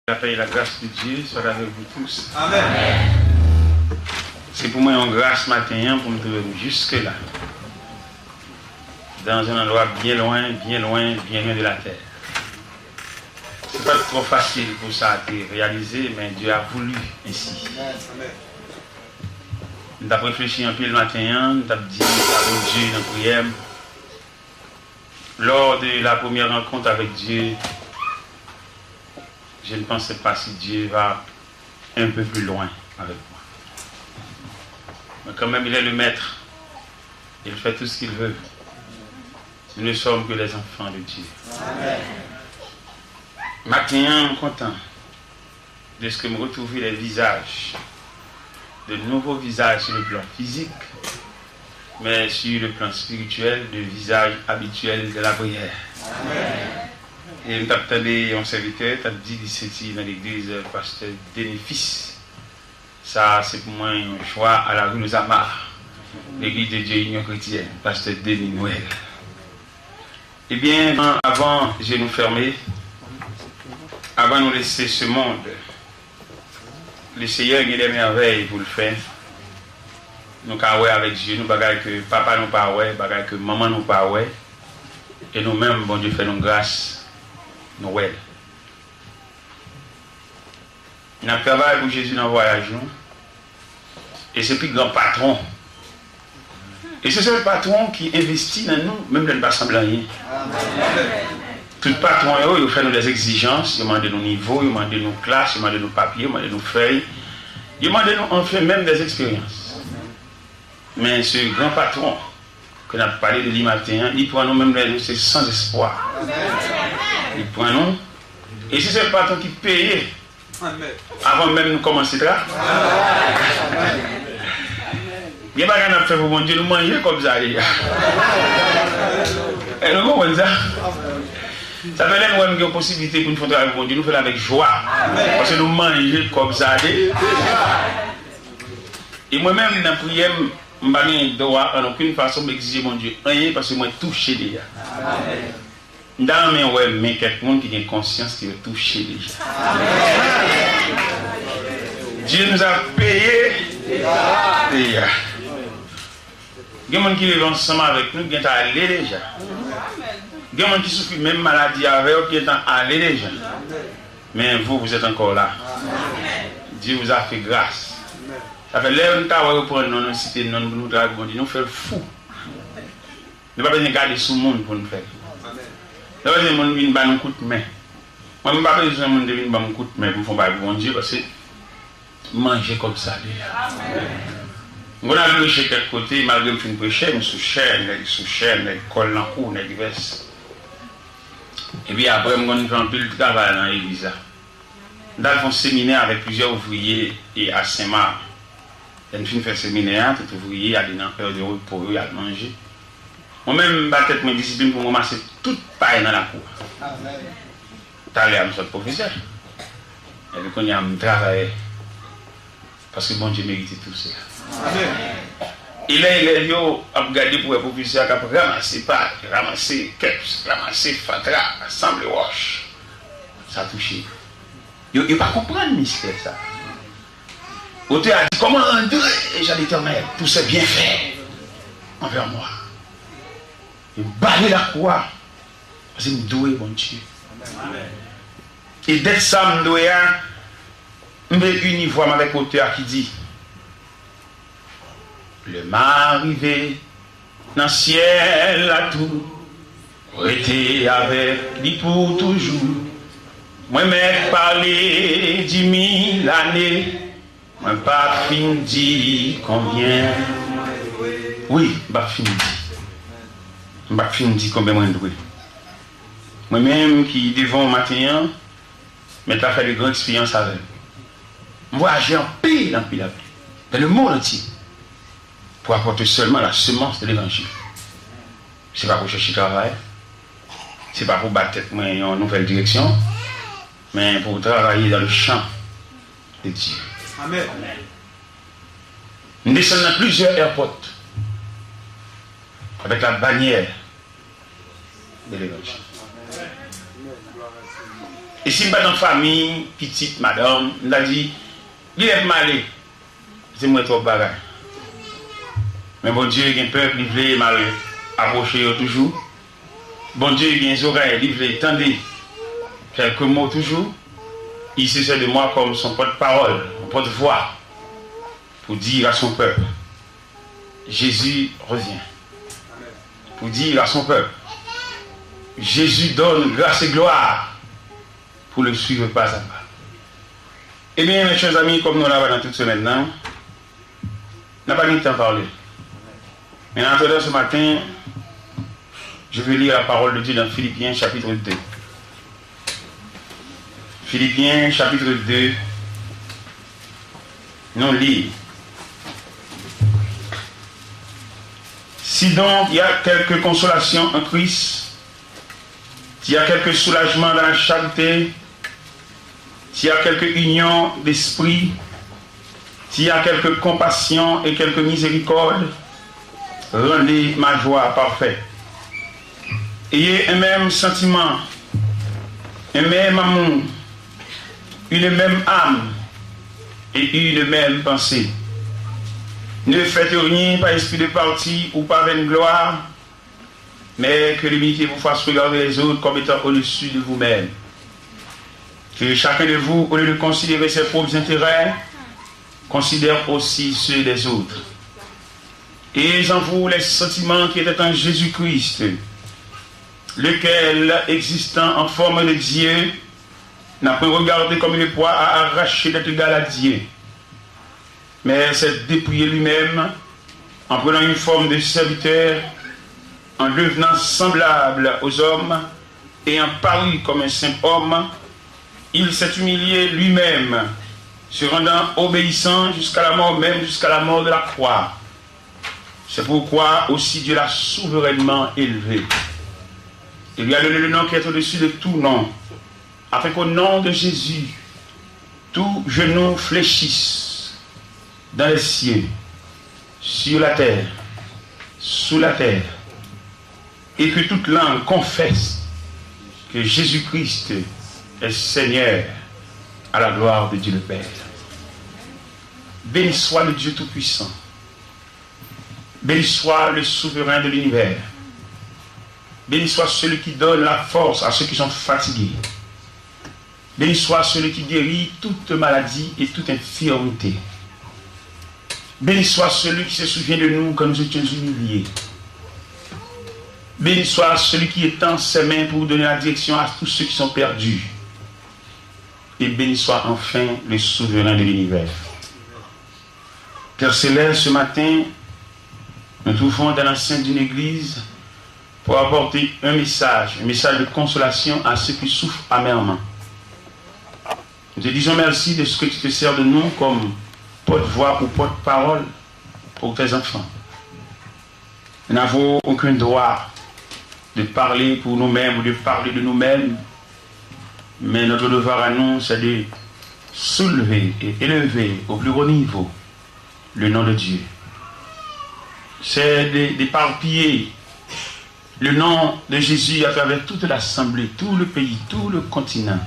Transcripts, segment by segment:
La paix et la grâce de Dieu soient avec vous tous. Amen. C'est pour moi une grâce matin pour me trouver jusque-là. Dans un endroit bien loin de la terre. C'est pas trop facile pour ça à réaliser, mais Dieu a voulu ainsi. Nous avons réfléchi un peu le matin, nous avons dit avec Dieu dans la prière. Lors de la première rencontre avec Dieu, je ne pensais pas si Dieu va un peu plus loin avec moi. Mais quand même, il est le maître. Il fait tout ce qu'il veut. Nous ne sommes que les enfants de Dieu. Amen. Maintenant, je suis content de ce que me retrouver les visages, de nouveaux visages sur le plan physique, mais sur le plan spirituel, le visage habituel de la prière. Amen. Et nous avons un serviteur, tu as dit ici dans l'église, pasteur Denis. Ça, c'est pour moi un choix à la rue Zamar, l'église de Dieu Union Chrétienne, pasteur Denis Noël. Eh bien, avant de nous fermer, avant de nous laisser ce monde, le Seigneur a des merveilles pour le faire. Nous avons avec Dieu, nous bagaille que papa nous pas ouais, bagaille que maman nous pas ouais, et nous-mêmes, bon Dieu fait nous grâce. Noël. Nous avons travaillé pour Jésus dans le voyage. Et c'est plus grand patron. Et c'est ce patron qui investit dans nous, même dans le bas semblant rien. Tout patron, il fait nous des exigences, il demande nos niveaux, il demande nos classes, il demande nos papiers, il demande nos feuilles. Il demande nous, on fait même des expériences. Mais ce grand patron, qu'on a parlé de lui matin, il prend nous même c'est sans espoir. Il prend nous. Et si c'est le patron qui paye avant même de commencer là, il n'y a pas qu'à faire pour mon Dieu, nous manger comme ça. Et nous comprenons ça. Ça fait là nous avons une possibilité pour nous faire travailler pour mon Dieu, nous faisons avec joie. Parce que nous mangeons comme ça. Et moi-même, dans la prière, je n'ai pas droit en aucune façon d'exiger mon Dieu rien parce que moi touché déjà. Dans mes ouais, mais quelqu'un qui a conscience qui veut toucher déjà. Dieu nous a payé déjà. Il y a des gens qui vivent ensemble avec nous qui sont allés déjà. Il y a des gens qui souffrent même maladie avec eux qui sont allés déjà. Mais vous êtes encore là. Dieu vous a fait grâce. Ça fait l'air de nous prendre nos cités, nous draguons, nous faire fou. Nous ne pouvons pas garder sous le monde pour nous faire. Nous ne pouvons pas nous coup de main. Moi, je ne pas besoin de venir me coup de main pour faire bon Dieu parce que manger comme ça. On a vu chez quelque côté, malgré que je prêchais, je suis sous chaîne, je colle dans le cou, je divers. Et puis après, je fait un peu de travail dans l'église. Nous avons fait un séminaire avec plusieurs ouvriers et à Saint-Marc. J'ai fait un séminaire, tout ouvrier, à des heures de repos pour eux, à manger. Moi-même, je vais mes disciplines pour me masser toute paille dans la cour. Tu as l'air de notre professeur. Et puis, quand il y a un travail, parce que bon Dieu mérite tout cela. Et là, il est regardé pour le professeur qui a ramassé paille, ramassé keps, ramassé fatra, assemblé wash. Ça a touché. Il ne pas comprendre le mystère, ça. L'auteur a dit, comment André, j'ai l'Éternel, tout c'est bien fait envers moi. Il balait la croix. Parce qu'il me doué, bon Dieu. Et dès ça, je dois me uniforme avec l'auteur qui dit, le m'a arrivé dans le ciel à tout, été avec lui pour toujours. Moi, m'ai parlé 10 000 années. Je n'ai pas fini de dire combien. Oui, je n'ai pas fini de dire. Je n'ai pas fini de dire combien je dois. Moi-même qui devant le matin, je fait de grandes expériences avec. Je voyage en pile, dans le monde entier, pour apporter seulement la semence de l'évangile. Ce n'est pas pour chercher travail, ce n'est pas pour battre tête en nouvelle direction, mais pour travailler dans le champ de Dieu. Amen. Nous descendons dans plusieurs airports avec la bannière de l'évangile. Et si je suis dans une famille, petite madame, je me dit, il est malé. C'est moi trop bagaille. Mais bon Dieu, il y a un peuple, il veut mal approcher toujours. Bon Dieu, il y a des oreilles, il veut entendre quelques mots toujours. Il se sert de moi comme son porte-parole, son porte-voix, pour dire à son peuple, Jésus revient. Pour dire à son peuple, Jésus donne grâce et gloire pour le suivre pas à pas. Eh bien, mes chers amis, comme nous l'avons dans toute semaine, on n'a pas eu le temps de parler. Mais en attendant ce matin, je vais lire la parole de Dieu dans Philippiens chapitre 2. Philippiens chapitre 2, nous lisons. Si donc il y a quelque consolation en Christ, s'il y a quelque soulagement dans la charité, s'il y a quelque union d'esprit, s'il y a quelque compassion et quelque miséricorde, rendez ma joie parfaite. Ayez un même sentiment, un même amour, une même âme et une même pensée. Ne faites rien par esprit de parti ou par vaine gloire, mais que l'humilité vous fasse regarder les autres comme étant au-dessus de vous-même. Que chacun de vous, au lieu de considérer ses propres intérêts, considère aussi ceux des autres. Et en vous les sentiments qui étaient en Jésus-Christ, lequel, existant en forme de Dieu, n'a pas regardé comme une proie à arracher d'être égal à Dieu, mais s'est dépouillé lui-même en prenant une forme de serviteur, en devenant semblable aux hommes et en paru comme un simple homme. Il s'est humilié lui-même, se rendant obéissant jusqu'à la mort, même jusqu'à la mort de la croix. C'est pourquoi aussi Dieu l'a souverainement élevé. Il lui a donné le nom qui est au-dessus de tout nom, afin qu'au nom de Jésus, tout genou fléchisse dans les cieux, sur la terre, sous la terre, et que toute langue confesse que Jésus-Christ est Seigneur, à la gloire de Dieu le Père. Béni soit le Dieu Tout-Puissant. Béni soit le souverain de l'univers. Béni soit celui qui donne la force à ceux qui sont fatigués. Béni soit celui qui guérit toute maladie et toute infirmité. Béni soit celui qui se souvient de nous quand nous étions humiliés. Béni soit celui qui étend ses mains pour donner la direction à tous ceux qui sont perdus. Et béni soit enfin le souverain de l'univers. Père Céleste, ce matin, nous trouvons dans l'enceinte d'une église pour apporter un message de consolation à ceux qui souffrent amèrement. Nous te disons merci de ce que tu te sers de nous comme porte-voix ou porte-parole pour tes enfants. Nous n'avons aucun droit de parler pour nous-mêmes ou de parler de nous-mêmes, mais notre devoir à nous, c'est de soulever et élever au plus haut niveau le nom de Dieu. C'est d'éparpiller le nom de Jésus à travers toute l'assemblée, tout le pays, tout le continent.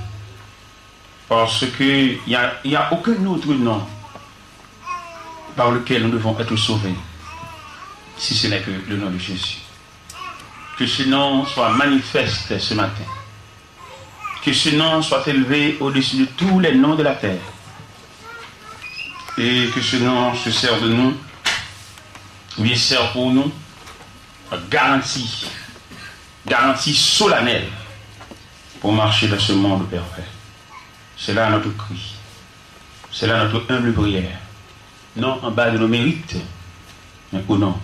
Parce qu'il n'y a aucun autre nom par lequel nous devons être sauvés, si ce n'est que le nom de Jésus. Que ce nom soit manifeste ce matin. Que ce nom soit élevé au-dessus de tous les noms de la terre. Et que ce nom se serve de nous, ou bien sert pour nous, garantie solennelle pour marcher dans ce monde parfait. C'est là notre cri. C'est là notre humble prière. Non en bas de nos mérites, mais au nom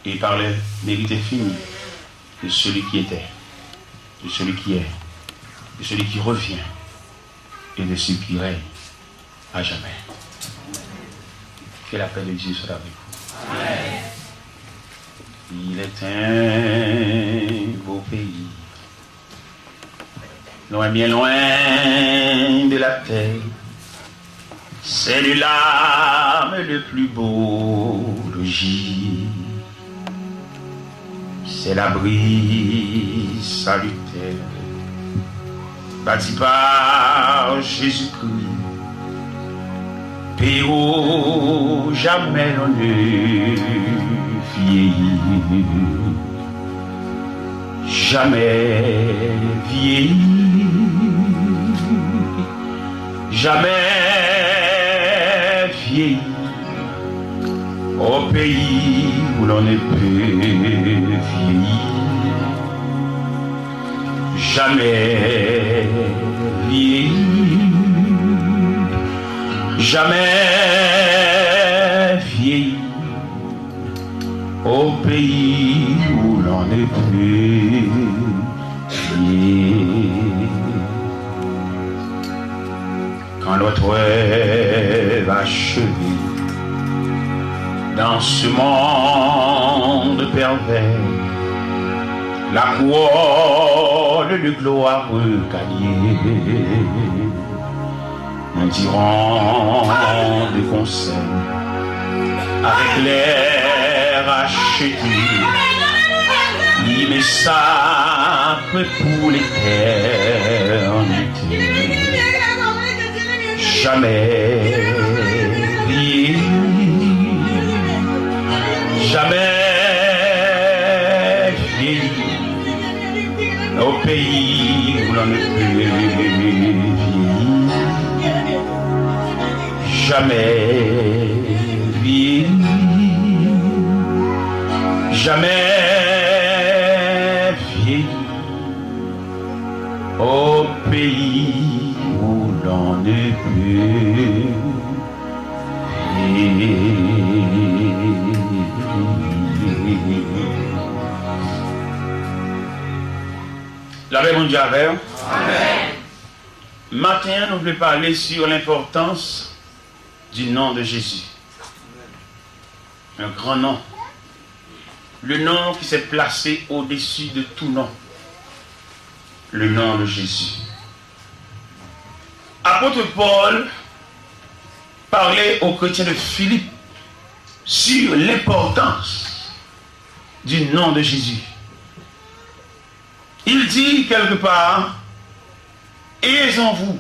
et par les mérites infinis de celui qui était, de celui qui est, de celui qui revient et de celui qui règne à jamais. Que la paix de Dieu soit avec vous. Amen. Il est un beau pays, loin, bien loin de la terre. C'est de l'âme le plus beau logis. C'est l'abri salutaire bâti par Jésus-Christ, Péo jamais l'on ne vieillit, jamais vieillit, jamais vieillit, au pays où l'on ne peut vieillir, jamais vieillir, jamais vieillir, au pays où l'on ne peut vieillir. Quand l'autre va achever dans ce monde pervers la couronne de gloire gagnée, nous dirons de concert avec l'air acheté, l'hymne sacré pour l'éternité. Jamais vieillir, jamais vieillir, au pays où l'on ne peut vieillir, jamais vieillir, jamais vieillir, au pays où l'on ne peut vieillir. La paix mondiale. Amen. Matin, nous voulons parler sur l'importance du nom de Jésus. Un grand nom. Le nom qui s'est placé au-dessus de tout nom. Le nom de Jésus. Apôtre Paul parlait aux chrétiens de Philippe sur l'importance du nom de Jésus. Il dit quelque part, ayez en vous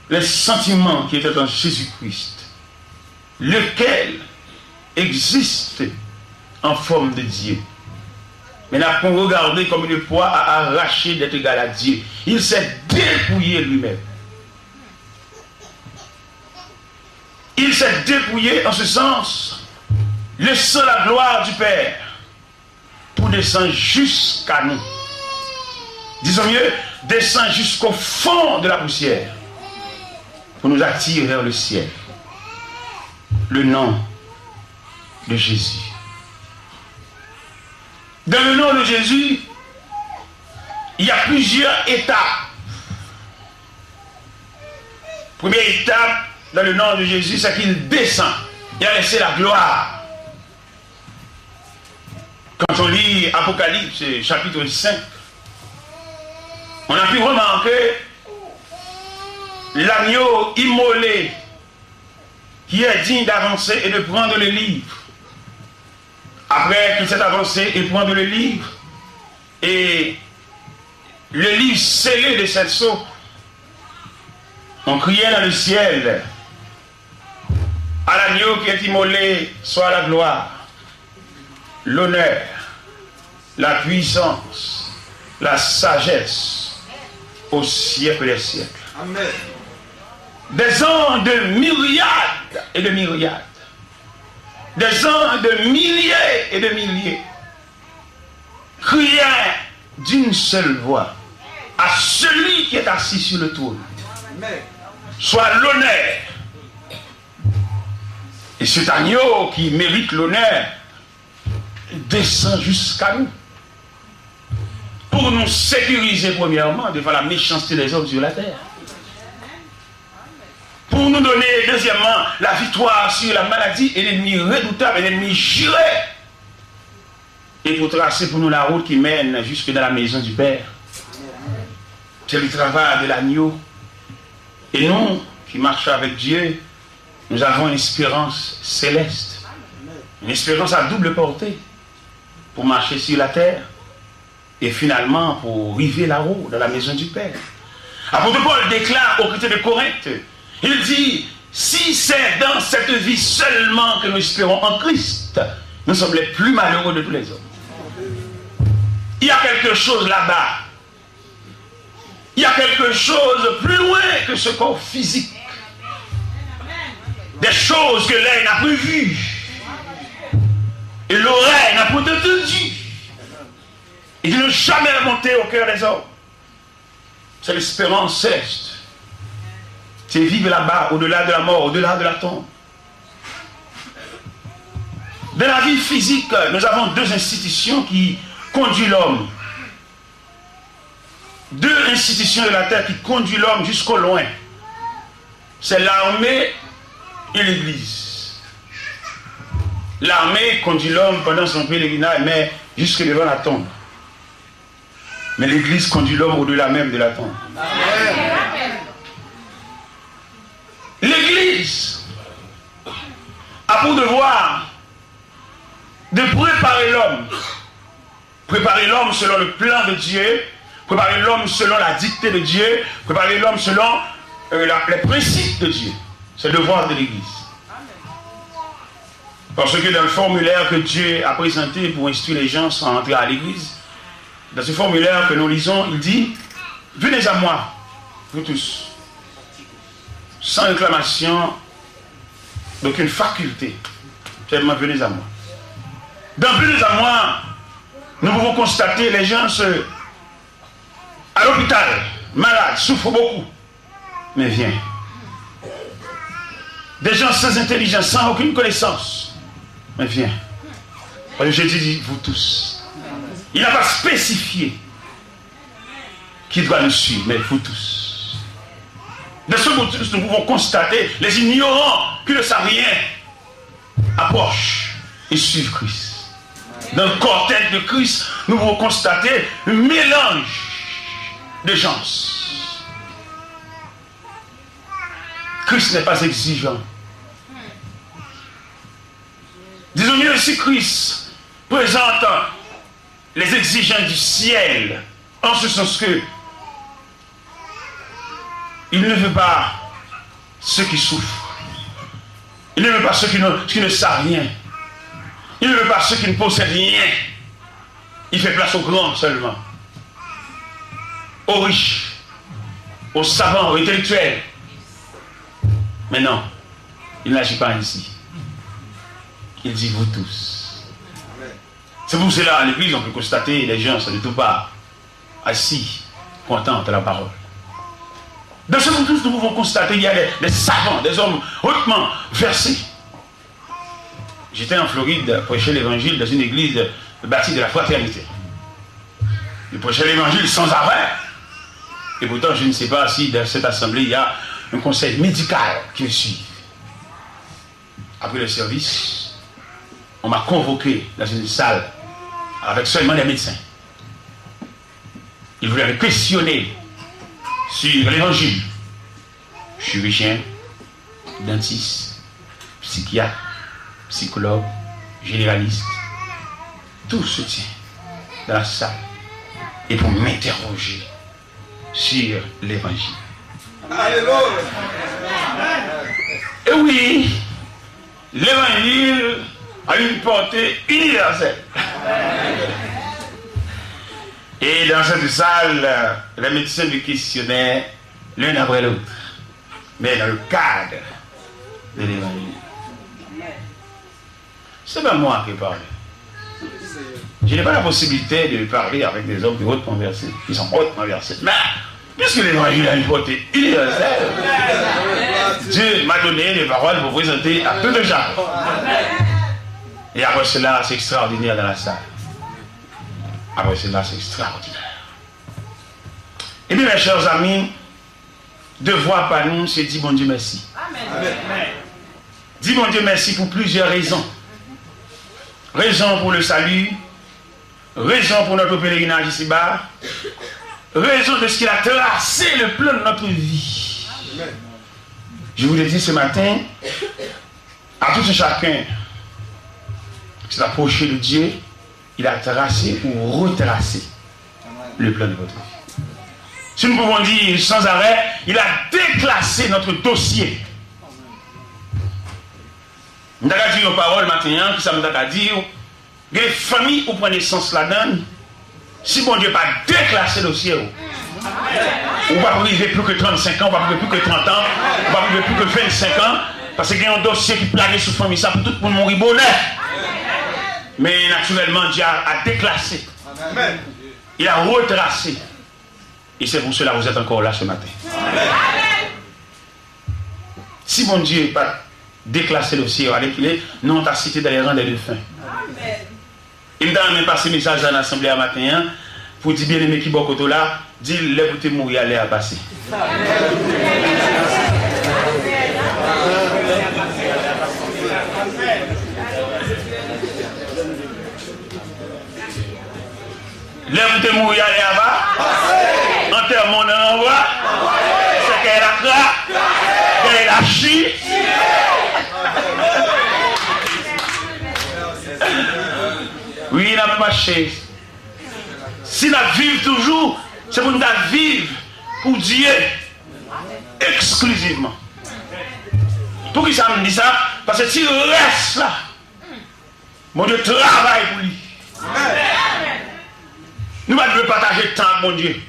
les sentiments qui étaient en Jésus-Christ, lequel existe en forme de Dieu. Mais n'a pas regardé comme une proie à arracher d'être égal à Dieu. Il s'est dépouillé lui-même. Il s'est dépouillé en ce sens, laissant la gloire du Père pour descendre jusqu'à nous. Disons mieux, descend jusqu'au fond de la poussière pour nous attirer vers le ciel. Le nom de Jésus. Dans le nom de Jésus, il y a plusieurs étapes. Première étape dans le nom de Jésus, c'est qu'il descend. Il a laissé la gloire. Quand on lit Apocalypse, chapitre 5, on a pu remarquer l'agneau immolé qui est digne d'avancer et de prendre le livre. Après qu'il s'est avancé et prendre le livre, et le livre scellé de cette sceaux, on criait dans le ciel, à l'agneau qui est immolé soit la gloire, l'honneur, la puissance, la sagesse, au siècle des siècles. Amen. Des ans de myriades et de myriades, des ans de milliers et de milliers, criaient d'une seule voix à celui qui est assis sur le trône, soit l'honneur. Et cet agneau qui mérite l'honneur descend jusqu'à nous pour nous sécuriser premièrement devant la méchanceté des hommes sur la terre. Pour nous donner deuxièmement la victoire sur la maladie et l'ennemi redoutable et l'ennemi juré. Et pour tracer pour nous la route qui mène jusque dans la maison du Père. C'est le travail de l'agneau. Et nous qui marchons avec Dieu, nous avons une espérance céleste. Une espérance à double portée pour marcher sur la terre et finalement pour river là-haut dans la maison du Père. Apôtre Paul déclare aux chrétiens de Corinthe, il dit, si c'est dans cette vie seulement que nous espérons en Christ, nous sommes les plus malheureux de tous les hommes. Il y a quelque chose là-bas. Il y a quelque chose plus loin que ce corps physique. Des choses que l'œil n'a plus vues. Et l'oreille n'a pas entendu. Et qui n'ont jamais monté au cœur des hommes. C'est l'espérance céleste. C'est vivre là-bas, au-delà de la mort, au-delà de la tombe. Dans la vie physique, nous avons deux institutions qui conduisent l'homme. Deux institutions de la terre qui conduisent l'homme jusqu'au loin. C'est l'armée et l'Église. L'armée conduit l'homme pendant son pèlerinage, mais jusque devant la tombe. Mais l'Église conduit l'homme au-delà même de la tombe. L'Église a pour devoir de préparer l'homme. Préparer l'homme selon le plan de Dieu, préparer l'homme selon la dictée de Dieu, préparer l'homme selon les principes de Dieu. C'est le devoir de l'Église. Parce que dans le formulaire que Dieu a présenté pour instruire les gens sans entrer à l'Église, dans ce formulaire que nous lisons, il dit, venez à moi, vous tous, sans réclamation d'aucune faculté, seulement venez à moi. Dans venez à moi, nous pouvons constater les gens à l'hôpital, malades, souffrent beaucoup, mais viens. Des gens sans intelligence, sans aucune connaissance, mais viens. Parce que Jésus dit, vous tous. Il n'a pas spécifié qui doit nous suivre, mais vous tous. De ce vous tous, nous pouvons constater les ignorants qui ne savent rien approchent et suivent Christ. Dans le cortège de Christ, nous pouvons constater un mélange de gens. Christ n'est pas exigeant. Disons mieux si Christ présente les exigences du ciel, en ce sens que il ne veut pas ceux qui souffrent. Il ne veut pas ceux qui ne savent rien. Il ne veut pas ceux qui ne possèdent rien. Il fait place aux grands seulement. Aux riches, aux savants, aux intellectuels. Mais non, il n'agit pas ainsi. Il dit vous tous. C'est pour cela, à l'église, on peut constater les gens de tout part, assis, contents de la parole. Dans ce vous tous, nous pouvons constater qu'il y a des savants, des hommes hautement versés. J'étais en Floride, prêcher l'évangile dans une église bâtie de la fraternité. Je prêchais l'évangile sans arrêt. Et pourtant, je ne sais pas si dans cette assemblée, il y a un conseil médical qui me suit. Après le service, on m'a convoqué dans une salle avec seulement des médecins. Ils voulaient me questionner sur l'évangile. Chirurgien, dentiste, psychiatre, psychologue, généraliste. Tout se tient dans la salle. Et pour m'interroger sur l'évangile. Alléluia. Et oui, l'évangile a une portée universelle. Et dans cette salle, les médecins me questionnaient l'un après l'autre. Mais dans le cadre de l'évangile. C'est pas moi qui parle. Je n'ai pas la possibilité de parler avec des hommes de hautement versés, qui sont hautement versés. Mais, puisque l'évangile a une portée universelle, Dieu m'a donné des paroles pour présenter à tous les gens. Et après cela, c'est extraordinaire dans la salle. Après cela, c'est extraordinaire. Et bien, mes chers amis, devoir par nous, c'est dire bon Dieu merci. Amen. Dis bon Dieu merci pour plusieurs raisons. Raison pour le salut, raison pour notre pèlerinage ici-bas, raison de ce qu'il a tracé le plan de notre vie. Je vous l'ai dit ce matin, à tout un chacun qui s'est approché de Dieu, il a tracé ou retracé le plan de votre vie. Si nous pouvons dire sans arrêt, il a déclassé notre dossier. Nous avons dit nos paroles maintenant, qui ça nous a dit, les familles où prennent naissance là-dedans, si bon Dieu n'a pas déclassé le dossier, on ne va pas vivre plus que 35 ans, on ne va vivre plus que 30 ans, on ne va vivre plus que 25 ans, parce qu'il y a un dossier qui plane sur la famille, ça pour tout le monde mourir bonheur. Mais naturellement, Dieu a déclassé. Il a retracé. Et c'est pour cela que vous êtes encore là ce matin. Si bon Dieu n'a pas déclassé le dossier, nous on t'a cité dans les rangs des défunts. Il m'a même passé message à l'Assemblée à matin pour dire bien aimé qui est côté là, dit les pour mourir aller à passer. L'aime de mourir aller à bas, enterre mon envoi, c'est qu'elle a cra, qu'elle a chi. Oui, il n'a pas marché. Si nous vivons toujours, c'est pour nous vivre pour Dieu exclusivement. Pour qui ça me dit ça? Parce que si je reste là, mon Dieu travaille pour lui. Nous ne devons pas partager le temps avec mon Dieu.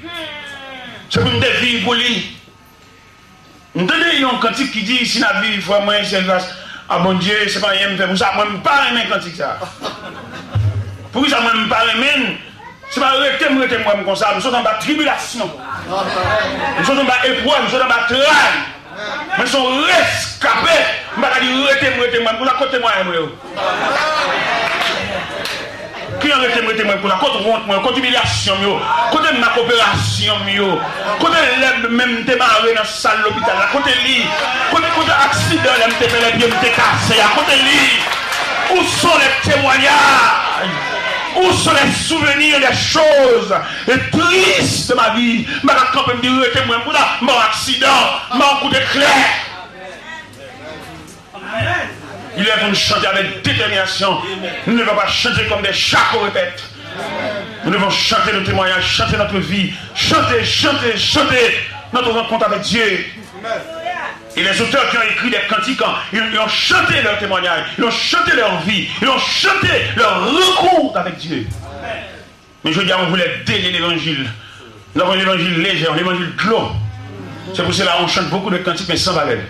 C'est pour nous vivre pour lui. Nous avons un cantique qui dit si nous vivons, il faut moi, c'est grâce à mon Dieu, c'est pas rien me faire. Pour ça, moi, je ne peux pas aimer un cantique ça. Pour ça, moi, je ne peux pas aimer. C'est pas arrêter moi comme ça. Nous sommes en bas de tribulation. Nous sommes en bas d'épreuve, nous sommes en bas de travail. Nous sommes rescapés. Nous ne pouvons pas dire moi pour la côté moi. Qui a arrêté moi pour la côté honte, côté humiliation, côté ma coopération, côté l'aide même démarrer dans la salle de l'hôpital, côté lit, côté accident, je me fait les pieds, je me cassé, côté lit. Où sont les témoignages? Où sont les souvenirs des choses tristes de ma vie? Je me dis, arrêtez moi pour mon accident, mon coup de clair. Il est pour nous chanter avec détermination. Nous ne devons pas chanter comme des chats qu'on répète. Nous devons chanter nos témoignages, chanter notre vie, chanter, chanter, chanter notre rencontre avec Dieu. Et les auteurs qui ont écrit des cantiques, ils ont chanté leurs témoignages, ils ont chanté leur vie, ils ont chanté leur rencontre avec Dieu. Mais je dis, on voulait délier l'évangile. Nous avons l'évangile léger, l'évangile clos. C'est pour cela qu'on chante beaucoup de cantiques, mais sans valeur.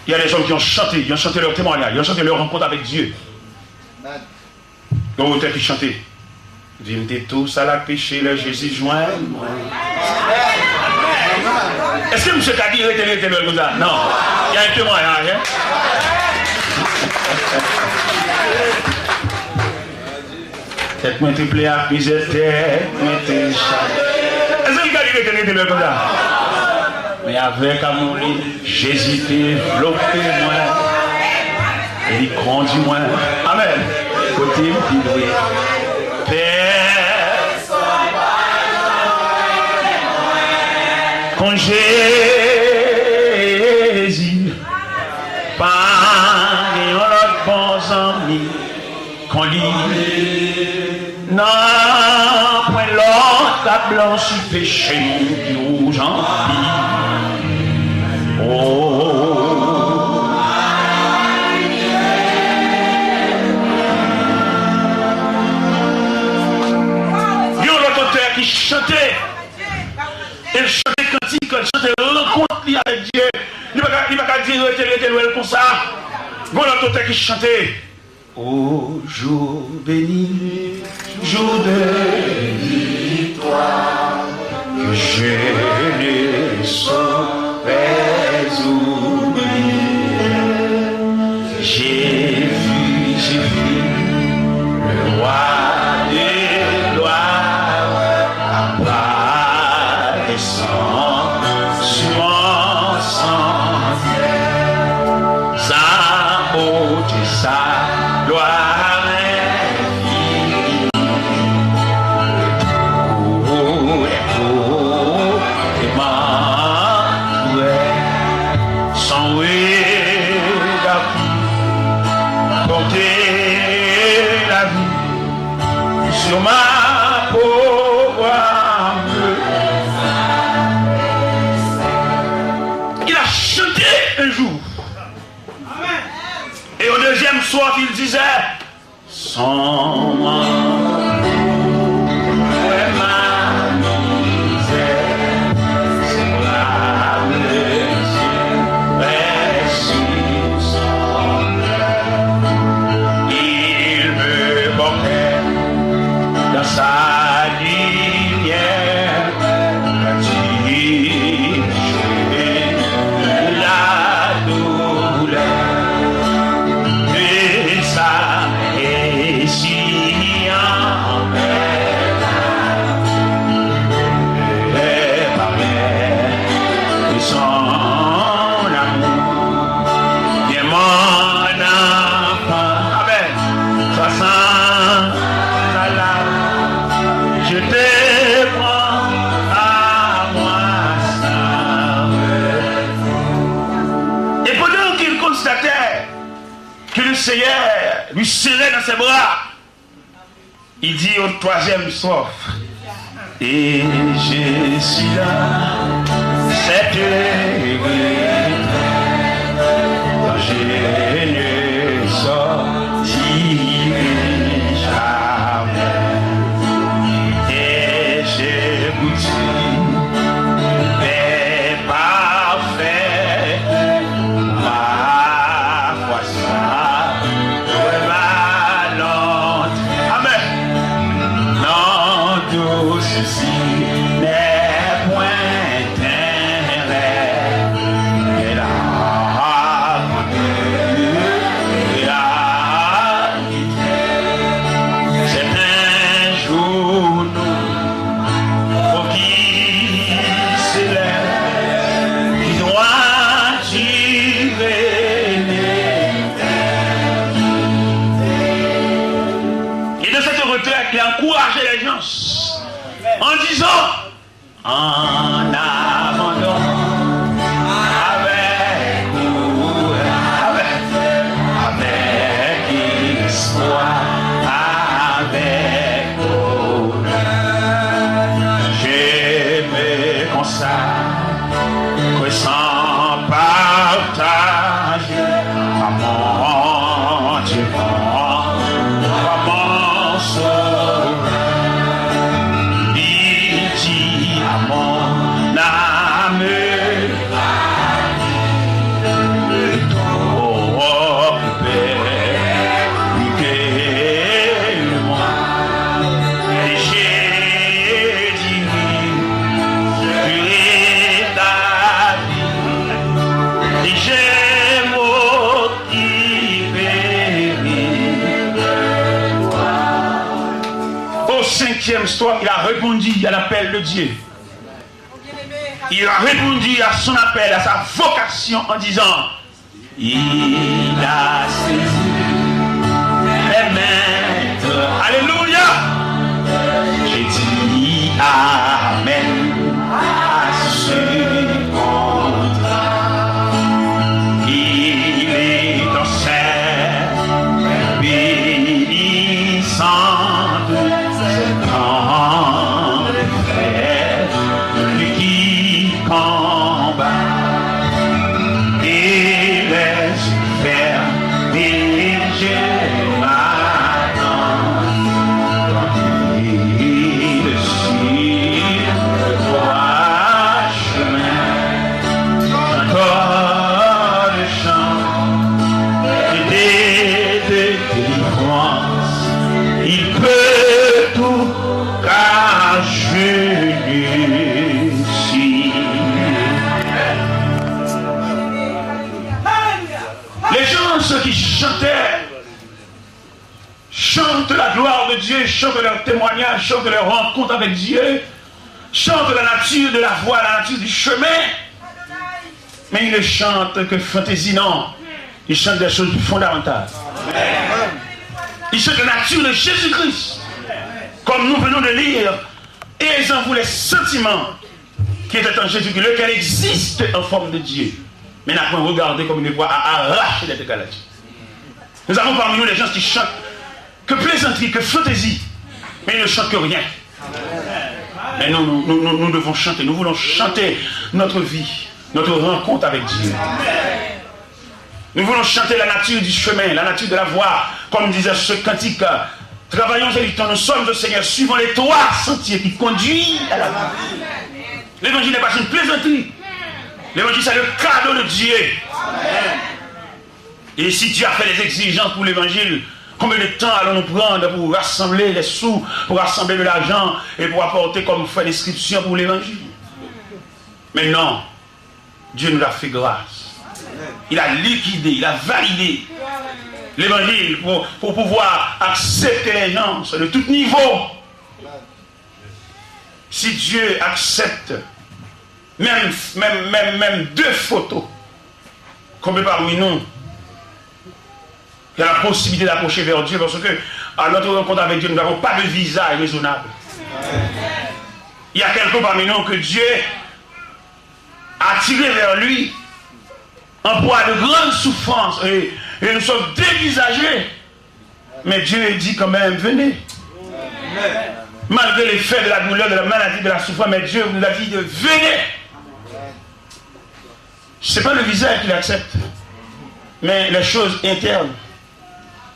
Il y a des hommes qui ont chanté leur témoignage, ils ont chanté leur rencontre avec Dieu. Donc, auteur qui chantait. Vîmes tous à la péché, le Jésus joint. Est-ce que M. Kadi était comme ça? Non. Il y a un témoignage. Tête moi triplé à plusieurs têtes, moi t'es chat. Est-ce que le Kadi était comme ça? Mais avec amour, Jésus développé moi. Et il conduit moi. Amen. Côté pilier. Père. Quand Jésus. Pas un autre bon ami. Quand lui. Non, point l'autre à blanchi péché qui rouge en vie. Oh, il y a l'autre auteur qui chantait. Il chantait cantique, il chantait rencontre avec Dieu. Il ne va pas dire rete comme ça. Il y a l'autre auteur qui chantait. Ô jour béni, jour de victoire, que je ne saurais oublier. J'ai vu le roi des gloires apparaissant sur mon sentier. Sa beauté, sa gloire infinie, tout et m'entourait, sans regard porter la vie sur ma pauvre âme. chanté un jour. Et au deuxième soir, il disait, sans moi, ma misère, c'est la blessure, il me portait dans sa lumière, la douleur. Que le Seigneur lui serrait dans ses bras. Il dit au troisième soir, et je suis là, cette retraite, quand je ne sortirai jamais, et je goûte les parfaits, ma foi ça. Ceci n'est point d'intérêt, et la c'est un jour pour qui s'élève, qui doit tirer. Et de cette retraite, il a encouragé les gens en disant, en avant avec espoir, avec honneur, je me consacre sans partage à mon Dieu, à mon sauveur. À mon âme, trop occupé que moi, et j'ai dit, purée ta vie, et j'ai motivé toi. Au cinquième soir, il a répondu à l'appel de Dieu. Il a répondu à son appel, à sa vocation en disant, il a saisi les maîtres. Alléluia. J'ai dit amen à ce contrat. Il est dans cette bénissante, cette grande fête, lui qui combat et laisse faire des jeux maintenant. Il suit le droit chemin, encore le chant et des délivrances. Il peut tout car je lui suis. Les gens, ceux qui chantaient, chantent la gloire de Dieu, chantent leur témoignage, chantent leur rencontre avec Dieu, chantent la nature de la voie, la nature du chemin. Mais ils ne chantent que fantaisie, non. Ils chantent des choses fondamentales. Ils chantent la nature de Jésus-Christ. Comme nous venons de lire, et ils envoient les sentiments qui étaient en Jésus-Christ, lequel existe en forme de Dieu. Mais n'a pas regardé comme une voix à arracher les décalages. Nous avons parmi nous les gens qui chantent que plaisanterie, que fantaisie, mais ils ne chantent que rien. Mais nous devons chanter, nous voulons chanter notre vie notre rencontre avec Dieu. Nous voulons chanter la nature du chemin, la nature de la voie, comme disait ce cantique. Travaillons et luttons, nous sommes au Seigneur, suivant les trois sentiers qui conduisent à la vie. L'évangile n'est pas une plaisanterie. L'évangile, c'est le cadeau de Dieu. Et si Dieu a fait des exigences pour l'évangile, combien de temps allons-nous prendre pour rassembler les sous, pour rassembler de l'argent et pour apporter comme fait d'inscription pour l'évangile? Mais non, Dieu nous a fait grâce. Il a liquidé, il a validé l'évangile pour pouvoir accepter les gens de tout niveau. Si Dieu accepte même deux photos, combien parmi nous il y a la possibilité d'approcher vers Dieu, parce que à notre rencontre avec Dieu, nous n'avons pas de visage raisonnable. Il y a quelqu'un parmi nous que Dieu a tiré vers lui en proie de grandes souffrances et nous sommes dévisagés. Mais Dieu dit quand même, venez. Malgré l'effet de la douleur, de la maladie, de la souffrance, mais Dieu nous a dit de venez. Ce n'est pas le visage qu'il accepte, mais les choses internes.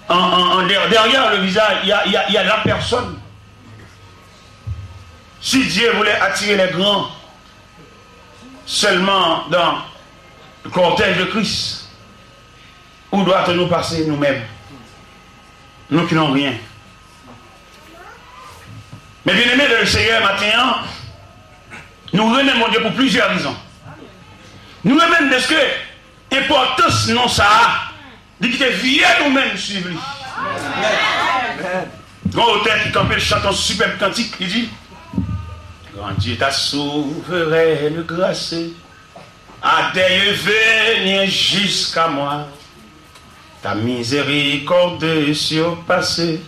Derrière le visage, il y a la personne. Si Dieu voulait attirer les grands seulement dans le cortège de Christ, où doit-on passer nous-mêmes? Nous qui n'avons rien. Mais bien aimé de le Seigneur matin, nous remercions Dieu pour plusieurs raisons. Nous remercions de ce que l'importance non ça a, de quitter vieux nous-mêmes suivre lui. Grand auteur qui campait le chanton superbe cantique, il dit: Grand Dieu ta souveraine grâce a dû venir jusqu'à moi. Ta miséricorde surpassée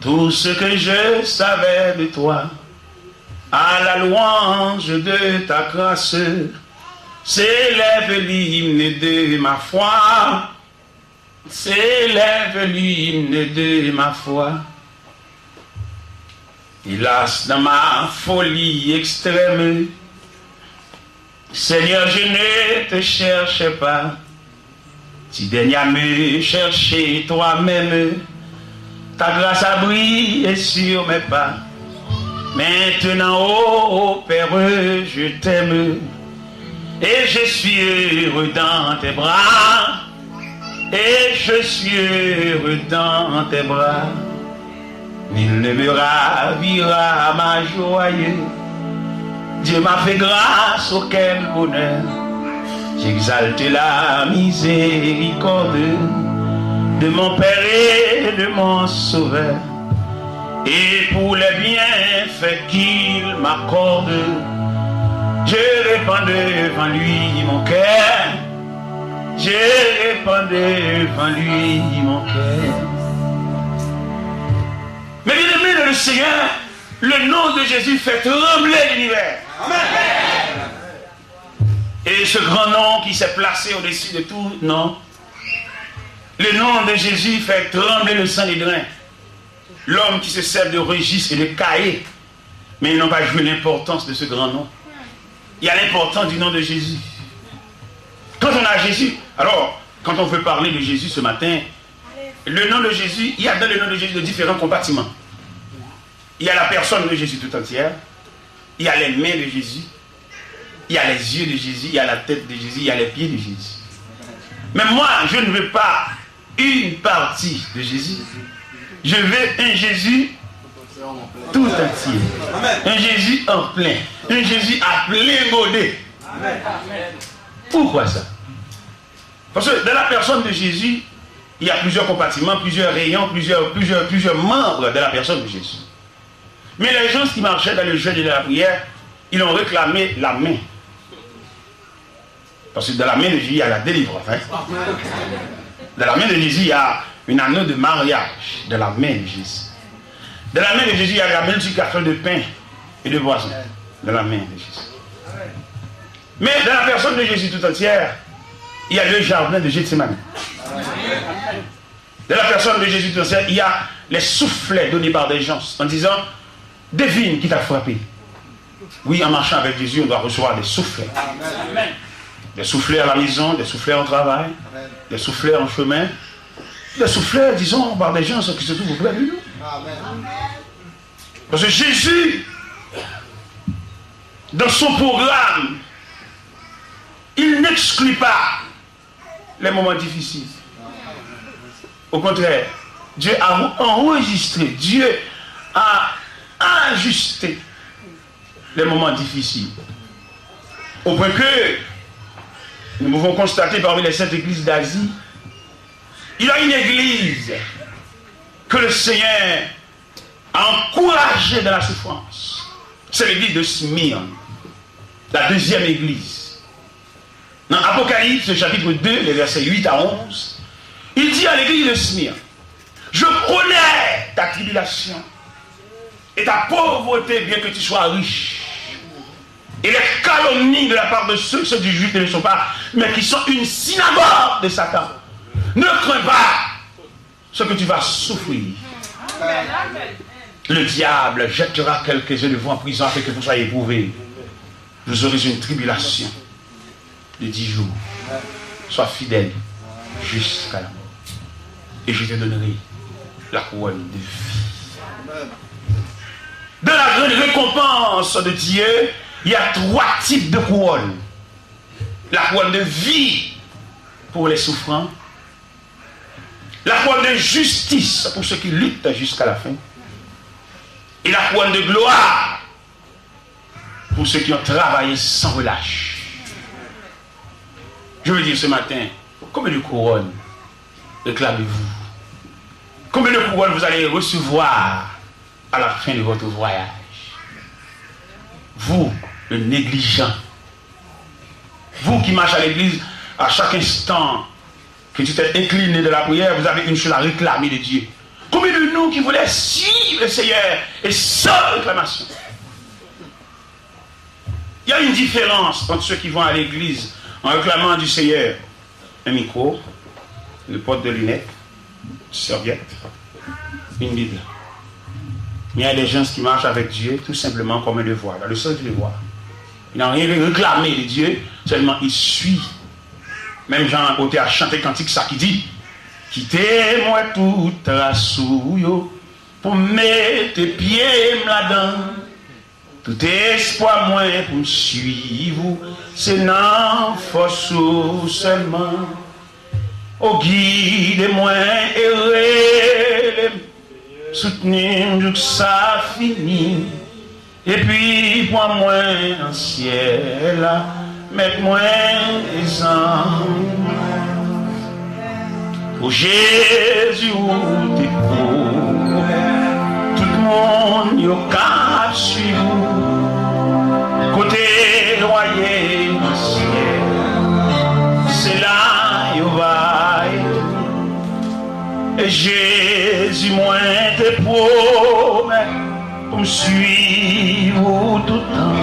tout ce que je savais de toi. À la louange de ta grâce s'élève l'hymne de ma foi. S'élève l'hymne de ma foi. Hélas, dans ma folie extrême, Seigneur, je ne te cherchais pas. Tu daignes à me chercher toi-même. Ta grâce a brillé sur mes pas. Maintenant, ô Père, je t'aime. Et je suis heureux dans tes bras. Et je suis heureux dans tes bras. Nul ne me ravira ma joie. Dieu m'a fait grâce, oh quel bonheur. J'exalte la miséricorde de mon Père et de mon Sauveur. Et pour les bienfaits qu'il m'accorde, je répands devant lui mon cœur. Je répands devant lui mon cœur. Mais bien aimé de le Seigneur, le nom de Jésus fait trembler l'univers. Amen. Et ce grand nom qui s'est placé au-dessus de tout nom, le nom de Jésus fait trembler le Sanhédrin. L'homme qui se sert de registre et de cahier, mais ils n'ont pas joué l'importance de ce grand nom. Il y a l'importance du nom de Jésus. Quand on a Jésus, alors, quand on veut parler de Jésus ce matin, le nom de Jésus, il y a dans le nom de Jésus de différents compartiments. Il y a la personne de Jésus tout entière, il y a les mains de Jésus, il y a les yeux de Jésus, il y a la tête de Jésus, il y a les pieds de Jésus. Mais moi, je ne veux pas une partie de Jésus. Je veux un Jésus tout entier. Un Jésus en plein. Un Jésus à plein modé. Pourquoi ça? Parce que dans la personne de Jésus, il y a plusieurs compartiments, plusieurs rayons, plusieurs membres de la personne de Jésus. Mais les gens qui marchaient dans le jeûne et dans la prière, ils ont réclamé la main. Parce que dans la main de Jésus, il y a la délivrance. Hein? Dans la main de Jésus, il y a une anneau de mariage. Dans la main de Jésus. Dans la main de Jésus, il y a la multiplication de pain et de boisson. Dans la main de Jésus. Mais dans la personne de Jésus tout entière, il y a le jardin de Gethsémani. Dans la personne de Jésus tout entière, il y a les soufflets donnés par des gens en disant: devine qui t'a frappé. Oui, en marchant avec Jésus, on doit recevoir des soufflets. Des souffleurs à la maison, des souffleurs au travail, des souffleurs en chemin, des souffleurs, disons, par des gens qui se trouvent auprès de nous. Parce que Jésus, dans son programme, il n'exclut pas les moments difficiles. Au contraire, Dieu a enregistré, Dieu a ajusté les moments difficiles. Au point que nous pouvons constater parmi les 7 églises d'Asie, il y a une église que le Seigneur a encouragée dans la souffrance. C'est l'église de Smyrne, la deuxième église. Dans Apocalypse, chapitre 2, les versets 8 à 11, il dit à l'église de Smyrne, je connais ta tribulation et ta pauvreté, bien que tu sois riche. Et les calomnies de la part de ceux du juif ne le sont pas, mais qui sont une synagogue de Satan. Ne crains pas ce que tu vas souffrir. Le diable jettera quelques-uns de vous en prison afin que vous soyez éprouvés. Vous aurez une tribulation de 10 jours. Sois fidèle jusqu'à la mort. Et je te donnerai la couronne de vie. Dans la grande récompense de Dieu, il y a 3 types de couronnes. La couronne de vie pour les souffrants. La couronne de justice pour ceux qui luttent jusqu'à la fin. Et la couronne de gloire pour ceux qui ont travaillé sans relâche. Je veux dire ce matin, combien de couronnes réclamez-vous? Combien de couronnes vous allez recevoir à la fin de votre voyage? Vous, le négligent, vous qui marchez à l'église à chaque instant que tu t'es incliné de la prière, vous avez une chose à réclamer de Dieu. Combien de nous qui voulaient suivre le Seigneur et sans réclamation? Il y a une différence entre ceux qui vont à l'église en réclamant du Seigneur un micro, une porte de lunettes, une serviette, une Bible. Il y a des gens qui marchent avec Dieu tout simplement comme un devoir, dans le seul devoir. Il n'a rien réclamé de Dieu, seulement il suit. Même Jean Côté a chanté cantique ça qui dit quittez-moi tout à souillot pour mettre tes pieds là-dedans. Tout espoir moins pour me suivre, c'est non force seulement. Au guide-moi errer, soutenir que ça finit. Et puis pour moi en ciel, mettre-moi les âmes. Pour Jésus ou t'es pour, tout le monde y a qu'à suivre. Côté royer du ciel, c'est là y va. Et Jésus moi te promets pour me suivre tout le temps.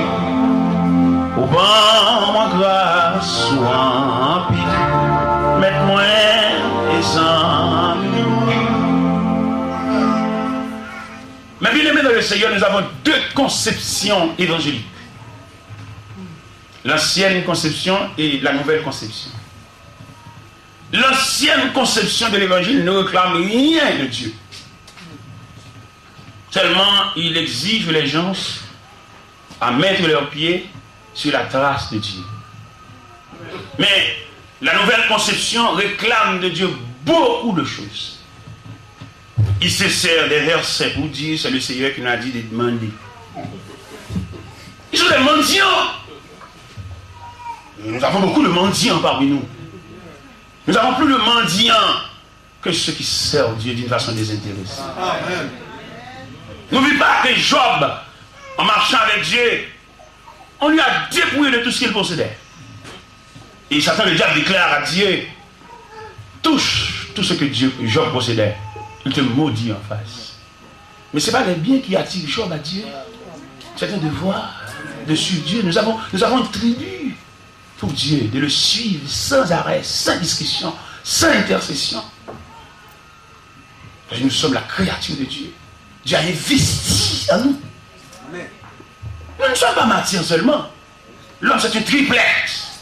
Au banc moi grâce ou en pitié, mette-moi les amis. Mais bien aimé dans le Seigneur, nous avons 2 conceptions évangéliques. L'ancienne conception et la nouvelle conception. L'ancienne conception de l'évangile ne réclame rien de Dieu. Seulement, il exige les gens à mettre leurs pieds sur la trace de Dieu. Mais la nouvelle conception réclame de Dieu beaucoup de choses. Il se sert des versets pour dire c'est le Seigneur qui nous a dit de demander. Ils sont des mendiants. Nous avons beaucoup de mendiants parmi nous. Nous avons plus de mendiants que ceux qui servent Dieu d'une façon désintéressée. Amen. N'oublie pas que Job, en marchant avec Dieu, on lui a dépouillé de tout ce qu'il possédait. Et Satan, le diable, déclare à Dieu, touche tout ce que Job possédait. Il te maudit en face. Mais ce n'est pas les biens qui attirent Job à Dieu. C'est un devoir de suivre Dieu. Nous avons une tribu pour Dieu, de le suivre sans arrêt, sans discussion, sans intercession. Parce que nous sommes la créature de Dieu. Dieu a investi en nous. Nous ne sommes pas martyrs seulement. L'homme, c'est une triplex.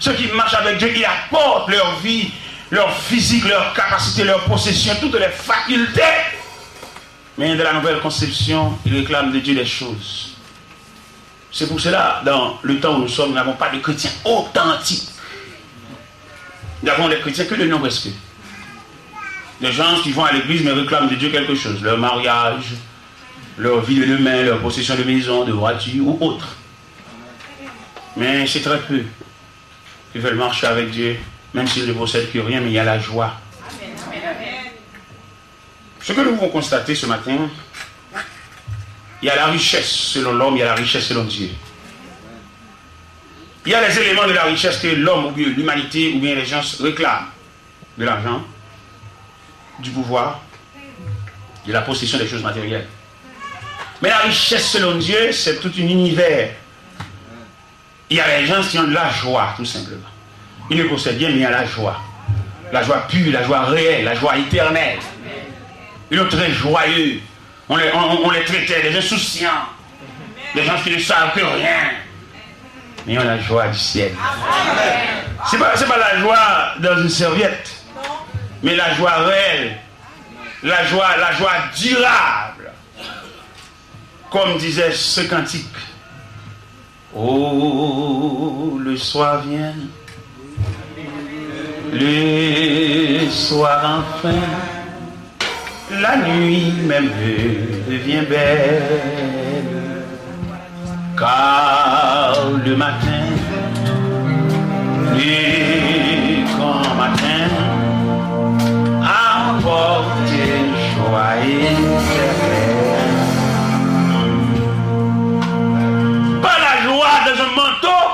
Ceux qui marchent avec Dieu, ils apportent leur vie, leur physique, leur capacité, leur possession, toutes les facultés. Mais dans la nouvelle conception, ils réclament de Dieu des choses. C'est pour cela, dans le temps où nous sommes, nous n'avons pas de chrétiens authentiques. Nous avons des chrétiens que de nom presque. Des gens qui vont à l'église mais réclament de Dieu quelque chose. Leur mariage, leur vie de demain, leur possession de maison, de voiture ou autre. Mais c'est très peu qui veulent marcher avec Dieu, même s'ils ne possèdent que rien, mais il y a la joie. Ce que nous pouvons constater ce matin, il y a la richesse selon l'homme, il y a la richesse selon Dieu. Il y a les éléments de la richesse que l'homme ou bien l'humanité ou bien les gens réclament. De l'argent, du pouvoir, de la possession des choses matérielles. Mais la richesse selon Dieu, c'est tout un univers. Il y a les gens qui ont de la joie, tout simplement. Ils ne possèdent rien, mais il y a la joie. La joie pure, la joie réelle, la joie éternelle. Ils sont très joyeux. On les traitait des insouciants, des gens qui ne savent que rien. Mais ils ont la joie du ciel. C'est pas la joie dans une serviette, mais la joie réelle, la joie durable. Comme disait ce cantique. Oh, le soir vient, le soir enfin. La nuit même devient belle, car le matin, le grand matin, apporte joie éternelle. Pas la joie dans un manteau,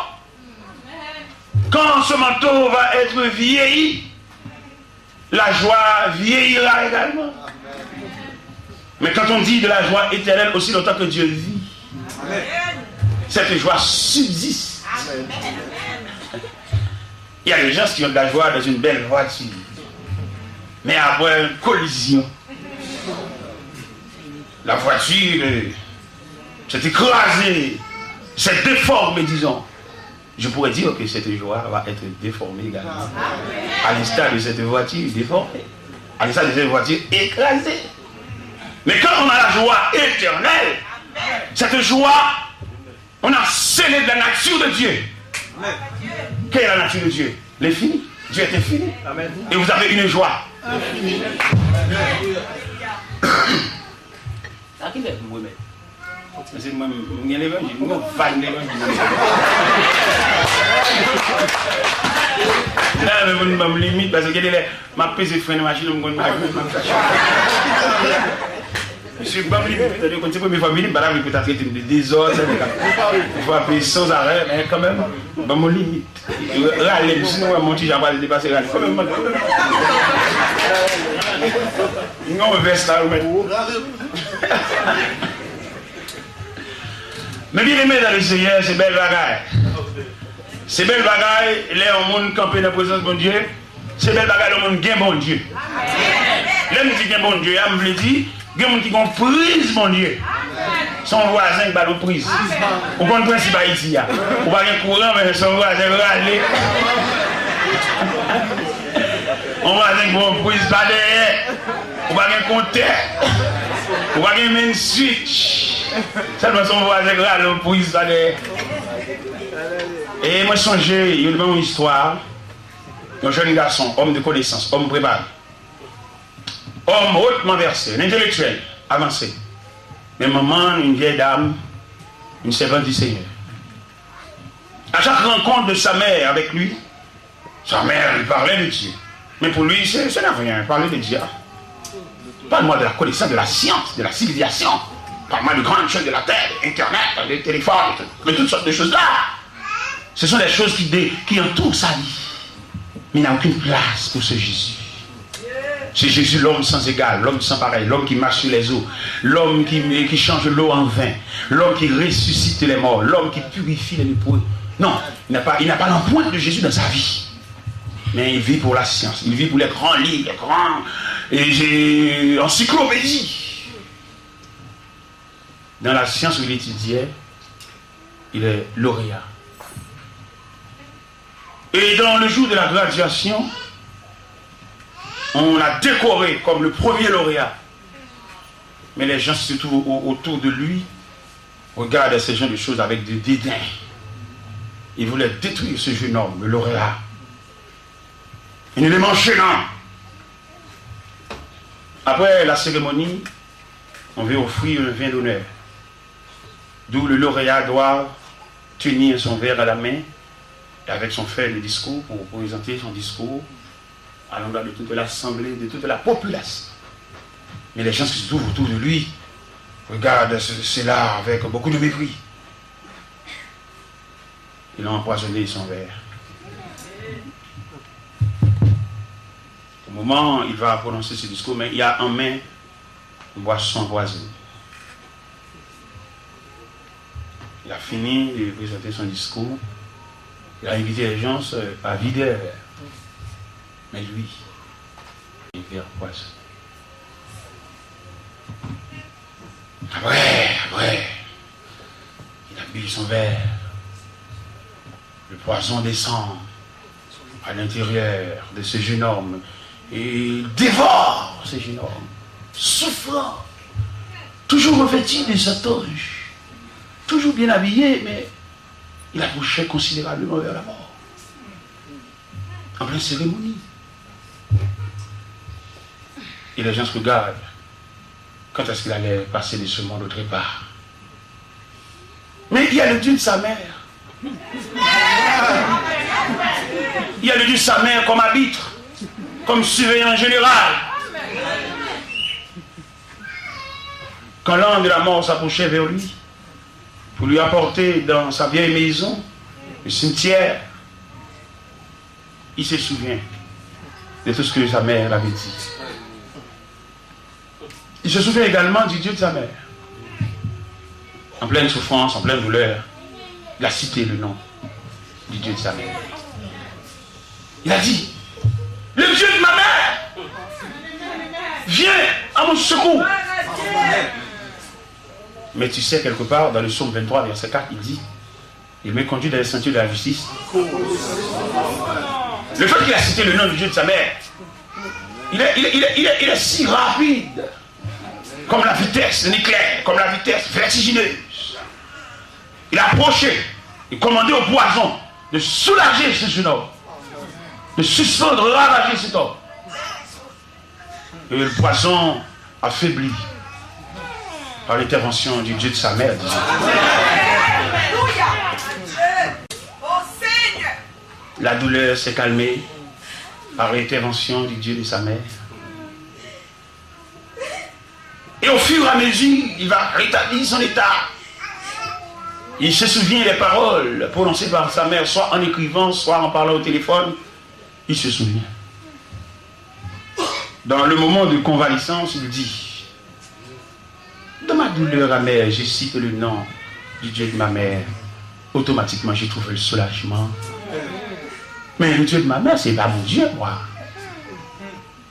quand ce manteau va être vieilli, la joie vieillira également. Mais quand on dit de la joie éternelle, aussi longtemps que Dieu vit, cette joie subsiste. Il y a des gens qui ont de la joie dans une belle voiture, mais après une collision, la voiture s'est écrasée, s'est déformée, disons. Je pourrais dire que cette joie va être déformée également. À l'instar de cette voiture déformée, à l'instar de cette voiture écrasée. Mais quand on a la joie éternelle, cette joie, on a scellé de la nature de Dieu. Quelle est la nature de Dieu? L'infini. Dieu est infini. Et vous avez une joie. Limite parce que ma pesée freine machine, monsieur Bamli, quand tu peux famille, madame peut traiter de désordre, il faut appeler sans arrêt, mais quand même, bah mon limite. Râler, sinon mon petit j'avais dépasser râler. Quand même, non, on verse là, mais bien aimé dans le Seigneur, c'est belle bagaille. C'est belle bagaille, là on monde camper dans la présence de bon Dieu. C'est belle bagaille, le monde gagne bon Dieu. Là, nous disons bon Dieu, on me dit. Il y a des gens qui ont prise, mon Dieu. Son voisin qui a une prise. Au bon principe ici. On va rien courant, mais son voisin va aller. On va rien qui a prise pas derrière. On va rien compter. On va rien main switch. Seulement son voisin va aller prise pas derrière. Et moi, je songeais, il y a une histoire d'un jeune garçon, homme de connaissance, homme préparé. Homme hautement versé, un intellectuel, avancé. Mais maman, une vieille dame, une servante du Seigneur. À chaque rencontre de sa mère avec lui, sa mère lui parlait de Dieu. Mais pour lui, ça n'a rien, parler de Dieu. Parle-moi de la connaissance, de la science, de la civilisation. Parle-moi de grandes choses de la terre, Internet, des téléphones, de toutes sortes de choses-là. Ce sont des choses qui entourent sa vie. Mais il n'y a aucune place pour ce Jésus. C'est Jésus, l'homme sans égal, l'homme sans pareil, l'homme qui marche sur les eaux, l'homme qui change l'eau en vin, l'homme qui ressuscite les morts, l'homme qui purifie les lépreux. Non, il n'a pas l'empreinte de Jésus dans sa vie. Mais il vit pour la science, il vit pour les grands livres, les grands encyclopédies. Dans la science où il étudiait, il est lauréat. Et dans le jour de la graduation, on l'a décoré comme le premier lauréat. Mais les gens se trouvent autour de lui, regardent ce genre de choses avec du dédain. Ils voulaient détruire ce jeune homme, le lauréat. Une élément gênant. Après la cérémonie, on veut offrir un vin d'honneur, d'où le lauréat doit tenir son verre à la main et avec son frère le discours pour présenter son discours à l'endroit de toute l'assemblée, de toute la population. Mais les gens qui se trouvent autour de lui regardent cela avec beaucoup de mépris. Il a empoisonné son verre. Au moment où il va prononcer ce discours, mais il y a en main une boisson empoisonnée. Il a fini de présenter son discours. Il a invité les gens à vider le verre. Mais lui, il verre empoisonné. Après, il a bu son verre. Le poison descend à l'intérieur de ce jeune homme et il dévore ce jeune homme, souffrant, toujours revêtu de sa toge, toujours bien habillé, mais il approchait considérablement vers la mort, en pleine cérémonie. Et les gens se regardent. Quand est-ce qu'il allait passer de ce monde autre part? Mais il y a le Dieu de sa mère. Il y a le Dieu de sa mère comme arbitre, comme surveillant général. Quand l'ange de la mort s'approchait vers lui, pour lui apporter dans sa vieille maison, le cimetière, il se souvient de tout ce que sa mère avait dit. Il se souvient également du Dieu de sa mère. En pleine souffrance, en pleine douleur, il a cité le nom du Dieu de sa mère. Il a dit, le Dieu de ma mère, viens à mon secours. Mais tu sais, quelque part, dans le psaume 23, verset 4, il dit, il me conduit dans les sentiers de la justice. Le fait qu'il a cité le nom du Dieu de sa mère, il est si rapide, comme la vitesse d'un éclair, comme la vitesse vertigineuse. Il a approché, il commandait au poison de soulager ce jeune homme, de suspendre, ravager cet homme. Et le poison affaibli par l'intervention du Dieu de sa mère, disons. La douleur s'est calmée par l'intervention du Dieu de sa mère. Et au fur et à mesure, il va rétablir son état. Il se souvient des paroles prononcées par sa mère, soit en écrivant, soit en parlant au téléphone. Il se souvient. Dans le moment de convalescence, il dit, dans ma douleur amère, je cite le nom du Dieu de ma mère. Automatiquement, j'ai trouvé le soulagement. Mais le Dieu de ma mère, c'est pas mon Dieu, moi.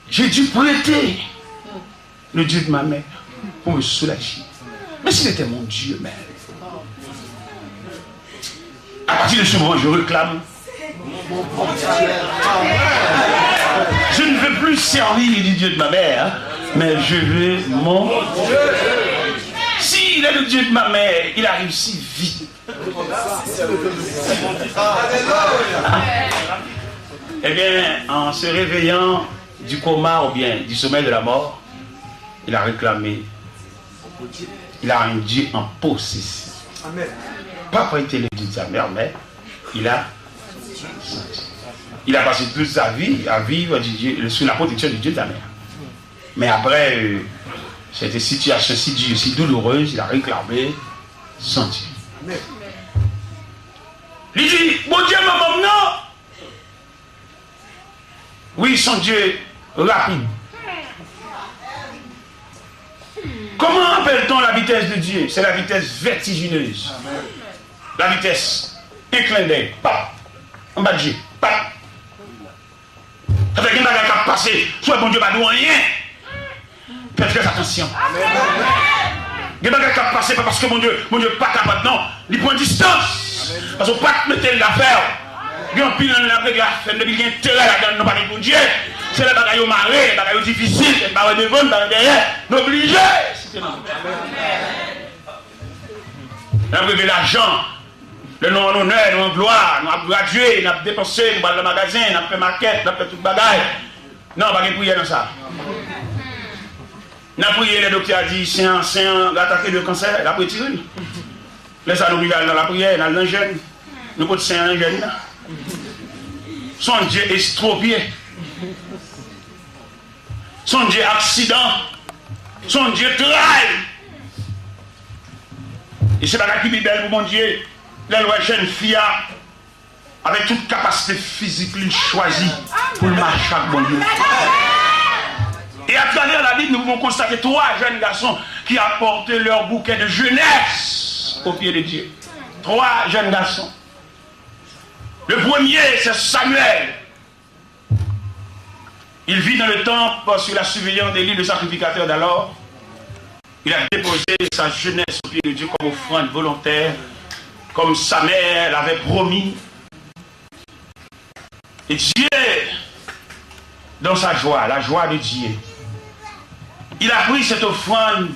J'ai dû prêter le Dieu de ma mère pour me soulager. Mais s'il était mon Dieu, mère. À partir de ce moment, je réclame. Je ne veux plus servir du Dieu de ma mère, mais je veux mon Dieu. S'il est le Dieu de ma mère, il arrive si vite. Eh bien, en se réveillant du coma ou bien du sommeil de la mort, il a réclamé. Il a un Dieu en possession. Pas prêté le Dieu de sa mère, mais il a passé toute sa vie à vivre sous la protection du Dieu de sa mère. Mais après cette situation si dure, si douloureuse, il a réclamé son Dieu. Il dit, bon Dieu, maman, non. Oui, son Dieu rapide. Comment appelle-t-on la vitesse de Dieu? C'est la vitesse vertigineuse. La vitesse, un clin d'œil, pap, en bas de Dieu, pap. Ça fait qu'il y a quelqu'un qui a passé, soit bon Dieu va nous rien. Faites très attention. Il y a quelqu'un qui a passé, pas parce que mon Dieu n'est pas capable, non. Il prend distance. Parce qu'on ne peut pas mettre l'affaire. Il y a un pile dans la règle à faire, depuis qu'il y a un terrain là-dedans, nous parlons pour Dieu. C'est les bagailles marrés, les bagailles difficiles, les bagailles devant, les bagailles derrière. Nous obligés. Nous avons vu l'argent, le nom en honneur, le nom en gloire, nous avons gradué, nous avons dépensé, nous avons le magasin, nous avons fait maquette, nous avons fait tout bagaille. Non, pas de prière dans ça. Nous avons prié, le docteur a dit, c'est un attaqué de cancer, il a pris tiré. Laissez nous vivre dans la prière, dans l'engène. Nous pouvons c'est un engène là. Son Dieu estropié. Son Dieu accident. Son Dieu trahi. Et c'est pas la qui est belle pour mon Dieu. La loi jeune fille avec toute capacité physique, il choisit pour le marcher avec bon Dieu. Et à travers la Bible, nous pouvons constater 3 jeunes garçons qui apportent leur bouquet de jeunesse au pied de Dieu. 3 jeunes garçons. Le premier, c'est Samuel. Il vit dans le temple sous la surveillance d'Élie, le sacrificateur d'alors. Il a déposé sa jeunesse au pied de Dieu comme offrande volontaire, comme sa mère l'avait promis. Et Dieu, dans sa joie, la joie de Dieu, il a pris cette offrande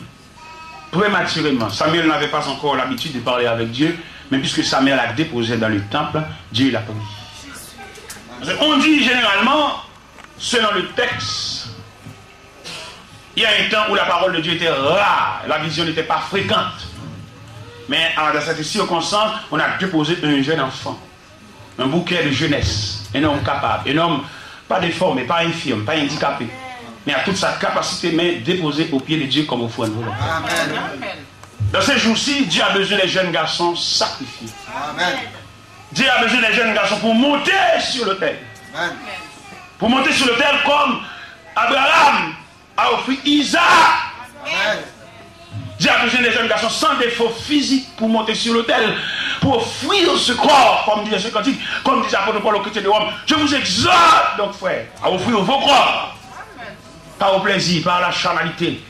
prématurément. Samuel n'avait pas encore l'habitude de parler avec Dieu, mais puisque sa mère l'a déposé dans le temple, Dieu l'a pris. On dit généralement, selon le texte, il y a un temps où la parole de Dieu était rare, la vision n'était pas fréquente. Mais dans cette circonstance, on a déposé un jeune enfant, un bouquet de jeunesse, un homme capable, un homme pas déformé, pas infirme, pas handicapé, mais à toute sa capacité, mais déposé au pied de Dieu comme offrande volontaire. Dans ces jours-ci, Dieu a besoin des jeunes garçons sacrifiés. Amen. Dieu a besoin des jeunes garçons pour monter sur l'autel. Pour monter sur l'autel comme Abraham a offert Isaac. Amen. Dieu a besoin des jeunes garçons sans défaut physique pour monter sur l'autel, pour offrir ce corps, comme disait ce cantique, comme disait l'apôtre Paul aux chrétiens de Rome. Je vous exhorte donc, frère, à offrir vos corps, pas au plaisir, pas à la charnalité,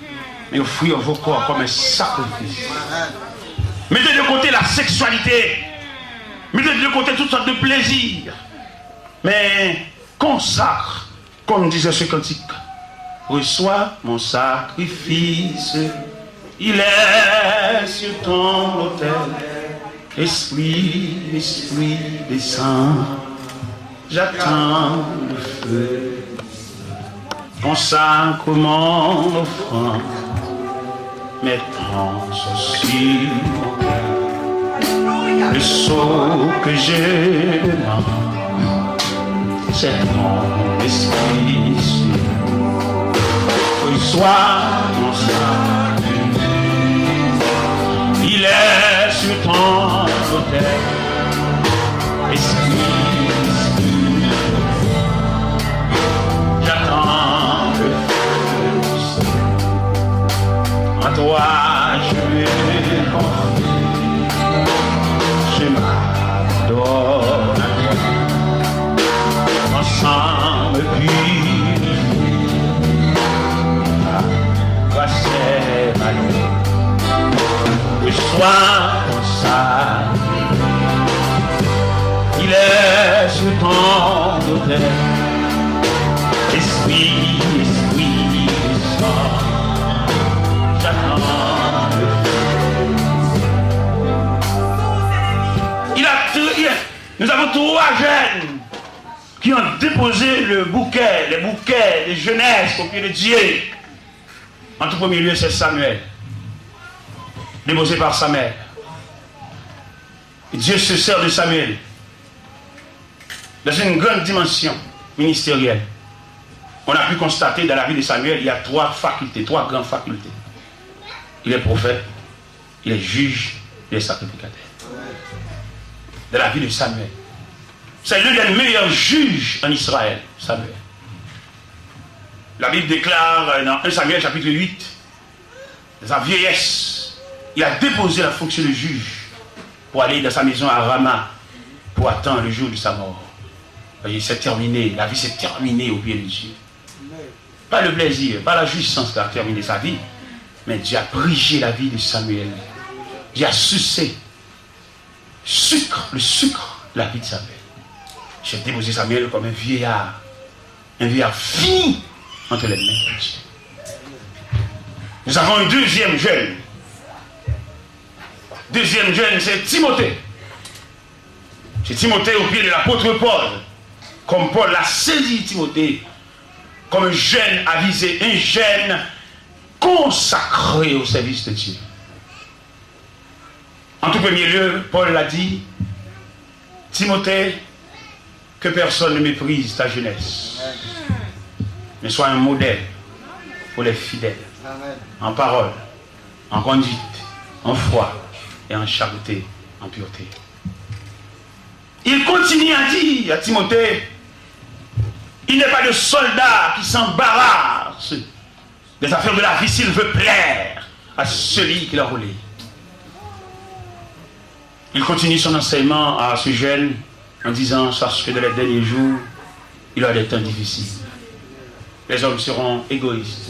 mais offrir vos corps comme un sacrifice. Mettez de côté la sexualité, mettez de côté toutes sortes de plaisirs, mais consacre, comme disait ce cantique. Reçois mon sacrifice, il est sur ton autel. Esprit, esprit descend, j'attends le feu. Consacre mon offrande, mais prends sur mon cœur. Le sceau que je demande, c'est ton esprit. Reçois mon sacrifice, il est sur ton autel. Esprit, esprit, j'attends le feu. En toi je me confie, je m'adore à toi. Ensemble puis c'est ma vie. Reçois ton sacrifice, il est sur ton autel. Esprit, esprit, descend, j'attends le feu. Nous avons 3 jeunes qui ont déposé les bouquets de jeunesse au pied de Dieu. En tout premier lieu, c'est Samuel, déposé par sa mère. Et Dieu se sert de Samuel dans une grande dimension ministérielle. On a pu constater dans la vie de Samuel, il y a 3 facultés, 3 grandes facultés. Il est prophète, il est juge, il est sacrificateur. Dans la vie de Samuel. C'est l'un des meilleurs juges en Israël, Samuel. La Bible déclare dans 1 Samuel chapitre 8, dans sa vieillesse, il a déposé la fonction de juge pour aller dans sa maison à Rama pour attendre le jour de sa mort. Voyez, c'est terminé, la vie s'est terminée au pied de Dieu. Pas le plaisir, pas la jouissance qui a terminé sa vie, mais Dieu a brigé la vie de Samuel. Dieu a sucé le sucre de la vie de Samuel. J'ai déposé Samuel comme un vieillard fini entre les mains de Dieu. Nous avons un deuxième jeune. Deuxième jeune, c'est Timothée. C'est Timothée au pied de l'apôtre Paul. Comme Paul l'a saisi Timothée comme un jeune avisé, un jeune consacré au service de Dieu. En tout premier lieu, Paul l'a dit, Timothée, que personne ne méprise ta jeunesse, mais sois un modèle pour les fidèles, en parole, en conduite, en foi et en charité, en pureté. Il continue à dire à Timothée, il n'est pas de soldat qui s'embarrasse des affaires de la vie s'il veut plaire à celui qui l'a roulé. Il continue son enseignement à ce jeune en disant, sache que dans les derniers jours, il y aura des temps difficiles. Les hommes seront égoïstes,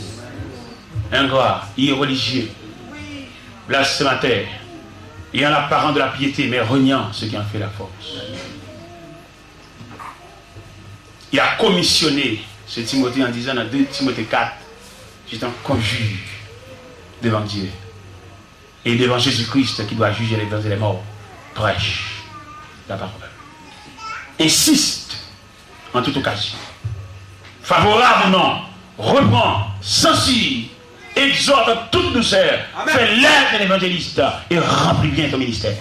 ingrats, irreligieux, blasphémateurs, ayant l'apparence de la piété, mais reniant ce qui en fait la force. Il a commissionné ce Timothée en disant dans 2 Timothée 4, je t'en conjure devant Dieu et devant Jésus-Christ qui doit juger les vivants et les morts. Prêche la parole. Insiste en toute occasion. Favorable ou non, reprend, censure, exhorte en toute douceur, fait l'aide de l'évangéliste et remplit bien ton ministère.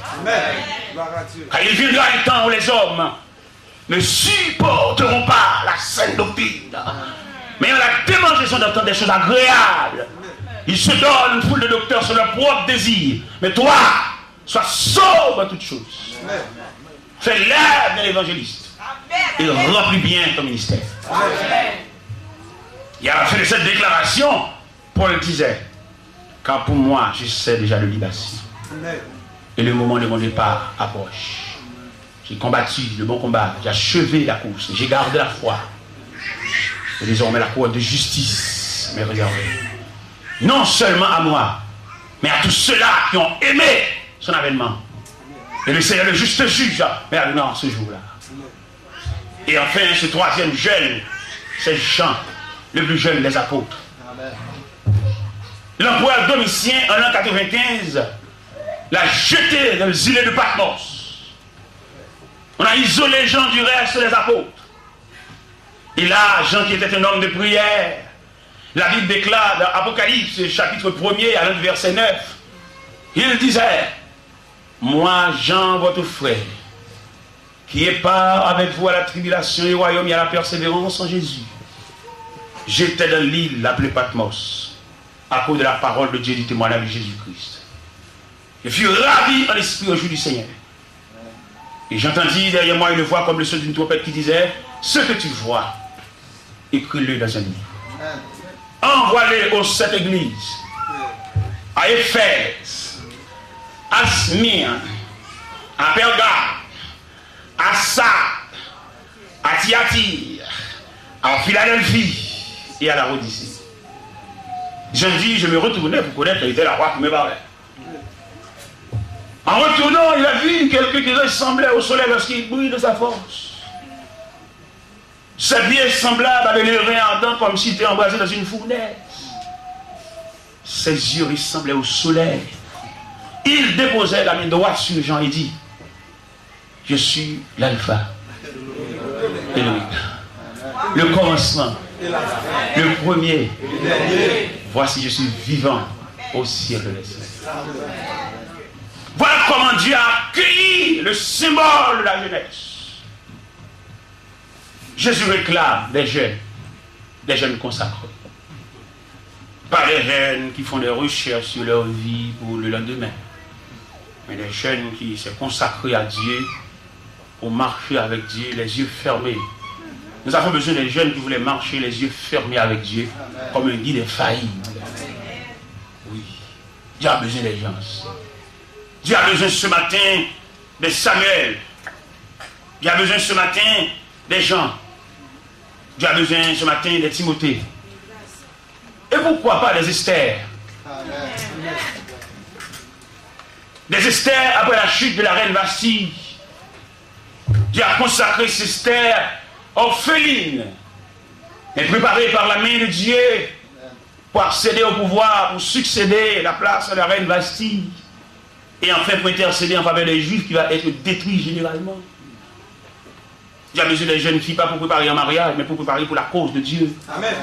Car il viendra un temps où les hommes ne supporteront pas la saine doctrine, mais en la démonstration d'entendre des choses agréables. Ils se donnent une foule de docteurs sur leur propre désir. Mais toi, sois sobre en toutes choses. Fais l'aide de l'évangéliste et remplis bien ton ministère. Et à la fin de cette déclaration, Paul disait, car pour moi, je sais déjà le libation. Et le moment de mon départ approche. J'ai combattu le bon combat, j'ai achevé la course, j'ai gardé la foi. Et désormais la couronne de justice m'est réservée. Non seulement à moi, mais à tous ceux-là qui ont aimé son avènement. Et le Seigneur, le juste juge, mais maintenant ce jour-là. Et enfin, ce troisième jeune, c'est Jean, le plus jeune des apôtres. L'empereur Domitien, en l'an 95, l'a jeté dans le îlet de Patmos. On a isolé Jean du reste des apôtres. Et là, Jean qui était un homme de prière, la Bible déclare dans Apocalypse, chapitre 1er, à verset 9, il disait, moi, Jean, votre frère, qui est part avec vous à la tribulation et au royaume et à la persévérance en Jésus, j'étais dans l'île appelée Patmos, à cause de la parole de Dieu du témoignage de Jésus-Christ. Je fus ravi en l'esprit au jour du Seigneur. Et j'entendis derrière moi une voix comme le son d'une trompette qui disait, ce que tu vois, écris-le dans un livre. Envoie-le aux 7 églises, à Éphèse, à Smyrne, à Pergame, à Sardes, à Thyatire, à Philadelphie et à la Odyssée. Je me retournais pour connaître quelle était la voix qui me parlait. En retournant, il a vu quelqu'un qui ressemblait au soleil lorsqu'il brille de sa force. Ses pieds semblables avec les reins ardents comme s'il était embrasé dans une fournaise. Ses yeux ressemblaient au soleil. Il déposait la main droite sur Jean et dit, je suis l'alpha et l'oméga, le commencement, le premier. Voici, je suis vivant au siècle des siècles. Voilà comment Dieu a accueilli le symbole de la jeunesse. Jésus réclame des jeunes consacrés. Pas des jeunes qui font des recherches sur leur vie pour le lendemain, mais des jeunes qui se consacrent à Dieu pour marcher avec Dieu, les yeux fermés. Nous avons besoin des jeunes qui voulaient marcher les yeux fermés avec Dieu, comme un guide infaillible. Oui, Dieu a besoin des gens. Dieu a besoin ce matin de Samuel. Dieu a besoin ce matin des gens. Dieu a besoin ce matin des Timothée. Et pourquoi pas des Esther? Des Esther après la chute de la reine Vasti. Dieu a consacré Esther orpheline et préparée par la main de Dieu pour accéder au pouvoir, pour succéder à la place de la reine Vasti et enfin pour intercéder en faveur des Juifs qui va être détruit généralement. Dieu a besoin des jeunes filles, pas pour préparer un mariage, mais pour préparer pour la cause de Dieu. Amen.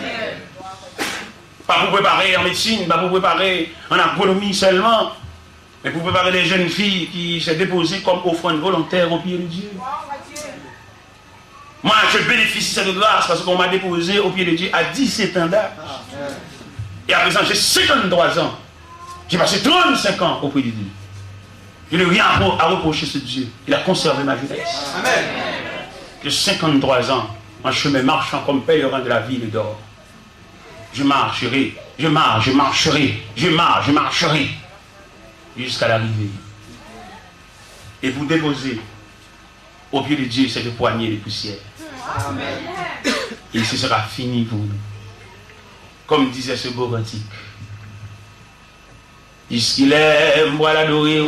Pas pour préparer en médecine, pas pour préparer en agronomie seulement, mais pour préparer des jeunes filles qui se déposent comme offrande volontaire au pied de Dieu. Moi, je bénéficie de cette grâce parce qu'on m'a déposé au pied de Dieu à 17 ans d'âge. Et à présent, j'ai 53 ans. J'ai passé 35 ans auprès de Dieu. Je n'ai rien à reprocher sur Dieu. Il a conservé ma jeunesse. Amen. J'ai 53 ans, en chemin marchant comme pèlerin de la ville d'or. Je marcherai, je marcherai jusqu'à l'arrivée. Et vous déposez au pied de Dieu cette poignée de poussière. Amen. Et ce sera fini pour nous. Comme disait ce beau cantique. Puisqu'il est, moi l'adorer,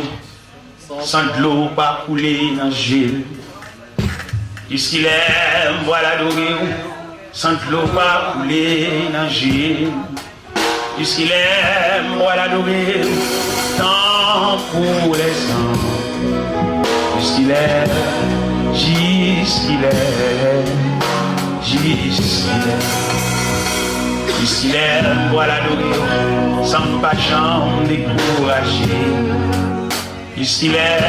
sans de l'eau pas couler dans le gel. Puisqu'il est, moi l'adorer, sans de l'eau pas couler dans le gel. Puisqu'il est, moi l'adorer, tant pour les sangs. Puisqu'il est, jusqu'il est, puisqu'il est, voilà l'adorer, sans pas jamais décourager. Puisqu'il est,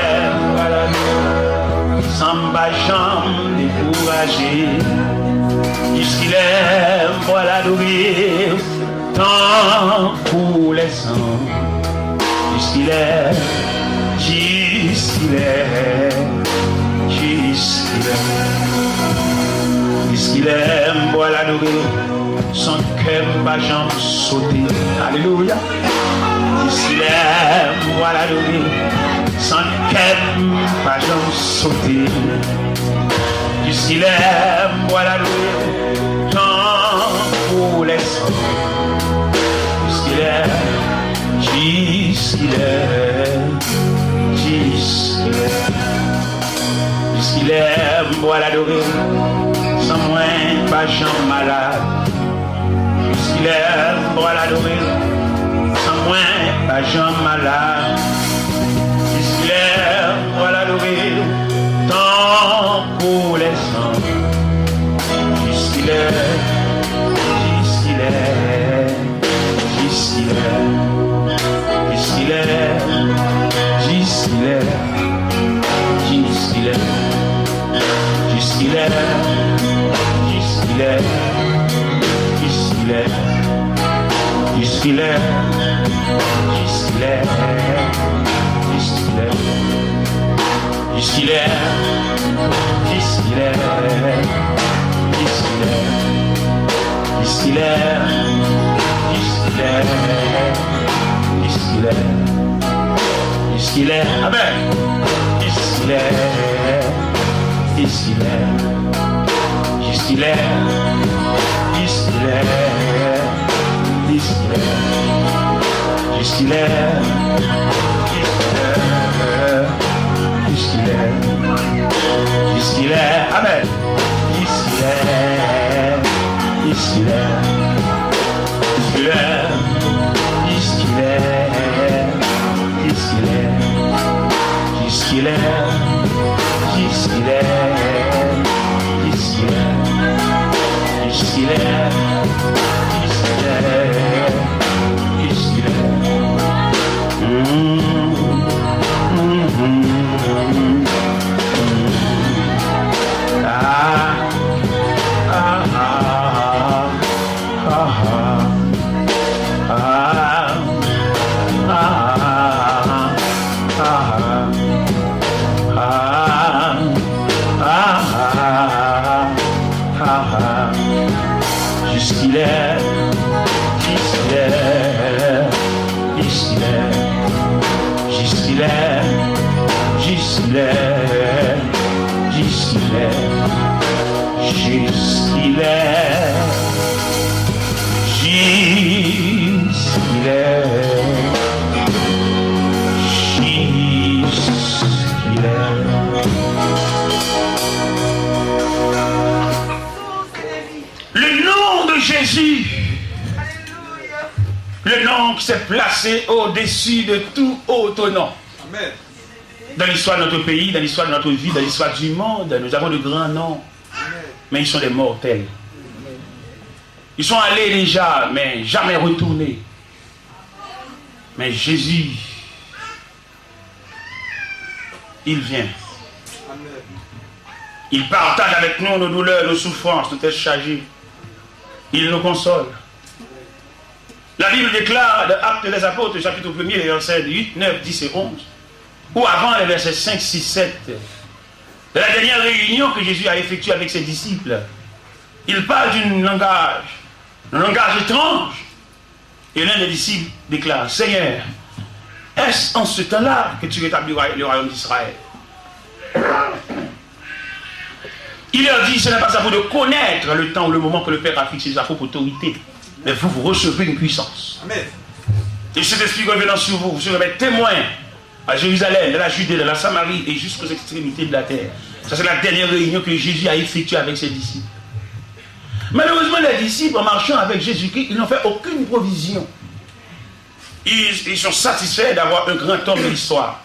voilà l'adorer, sans pas jamais décourager. Puisqu'il est, voilà l'adorer, tant pour les sangs. Puisqu'il est, puisqu'il aime, moi l'adorer, son cœur va jamais sauter. Alléluia. Puisqu'il aime, moi l'adorer, son cœur va jamais sauter. Puisqu'il aime, moi l'adorer, tant pour les sangs. Puisqu'il aime, puisqu'il aime, moi l'adorer, sans moi pas jamais malade. Puisqu'il aime, moi l'adorer, sans moi pas jamais malade. Puisqu'il aime, moi l'adorer, tant pour les sangs. Puisqu'il aime, puisqu'il aime, puisqu'il aime, puisqu'il aime, puisqu'il aime, puisqu'il aime. Puisqu'il est, puisqu'il est, puisqu'il est, puisqu'il est, puisqu'il est, puisqu'il est, puisqu'il est, puisqu'il est, puisqu'il est, puisqu'il est, puisqu'il est, puisqu'il est, amen, puisqu'il est. Puisqu'il est, puisqu'il est, puisqu'il est, puisqu'il est, puisqu'il est, puisqu'il est, puisqu'il est, amen, puisqu'il est, puisqu'il est, puisqu'il est, puisqu'il est, puisqu'il est, puisqu'il est. Puisqu'il est, puisqu'il est, puisqu'il est, puisqu'il est, Puisqu'il est, puisqu'il est, puisqu'il est, puisqu'il est, puisqu'il est, puisqu'il est, puisqu'il est, puisqu'il est, Le nom qui s'est placé au-dessus de tout autre nom. Amen. Dans l'histoire de notre pays, dans l'histoire de notre vie, dans l'histoire du monde, nous avons de grands noms. Mais ils sont des mortels. Ils sont allés déjà, mais jamais retournés. Mais Jésus, il vient. Il partage avec nous nos douleurs, nos souffrances, nos tests chargés. Il nous console. La Bible déclare dans Actes des Apôtres, chapitre 1er, les versets 8, 9, 10 et 11, ou avant les versets 5, 6, 7, de la dernière réunion que Jésus a effectuée avec ses disciples, il parle d'un langage étrange. Et l'un des disciples déclare, Seigneur, est-ce en ce temps-là que tu rétabliras le royaume d'Israël? Il leur dit, ce n'est pas à vous de connaître le temps ou le moment que le Père a fixé sa propre autorité, mais vous recevez une puissance. Amen. Et cet esprit revenant sur vous, vous serez témoins à Jérusalem, de la Judée, de la Samarie et jusqu'aux extrémités de la terre. Ça, c'est la dernière réunion que Jésus a effectuée avec ses disciples. Malheureusement, les disciples, en marchant avec Jésus-Christ, ils n'ont fait aucune provision. Ils sont satisfaits d'avoir un grand homme de l'histoire.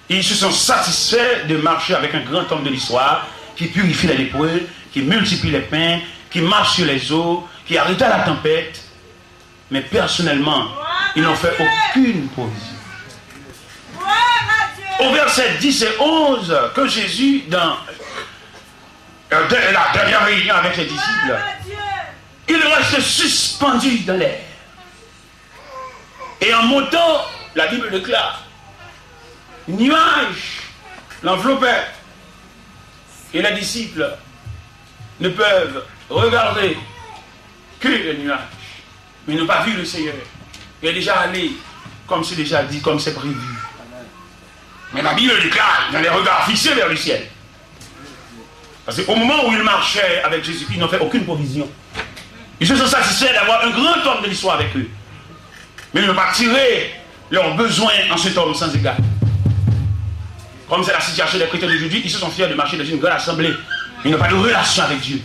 Ils se sont satisfaits de marcher avec un grand homme de l'histoire qui purifie les lépreux, qui multiplie les pains, qui marche sur les eaux, qui arrête la tempête. Mais personnellement, ils n'ont fait aucune provision. Au verset 10 et 11, que Jésus, dans la dernière réunion avec ses disciples, il reste suspendu dans l'air. Et en montant, la Bible déclare, nuage l'enveloppait. Et les disciples ne peuvent regarder que le nuage. Mais ils n'ont pas vu le Seigneur. Il est déjà allé, comme c'est déjà dit, comme c'est prévu. Mais la Bible déclare, dans les regards fixés vers le ciel. Parce qu'au moment où ils marchaient avec Jésus-Christ, ils n'ont fait aucune provision. Ils se sont satisfaits d'avoir un grand homme de l'histoire avec eux. Mais ils n'ont pas tiré leurs besoins en cet homme sans égard. Comme c'est la situation des chrétiens d'aujourd'hui, ils se sont fiers de marcher dans une grande assemblée. Ils n'ont pas de relation avec Dieu.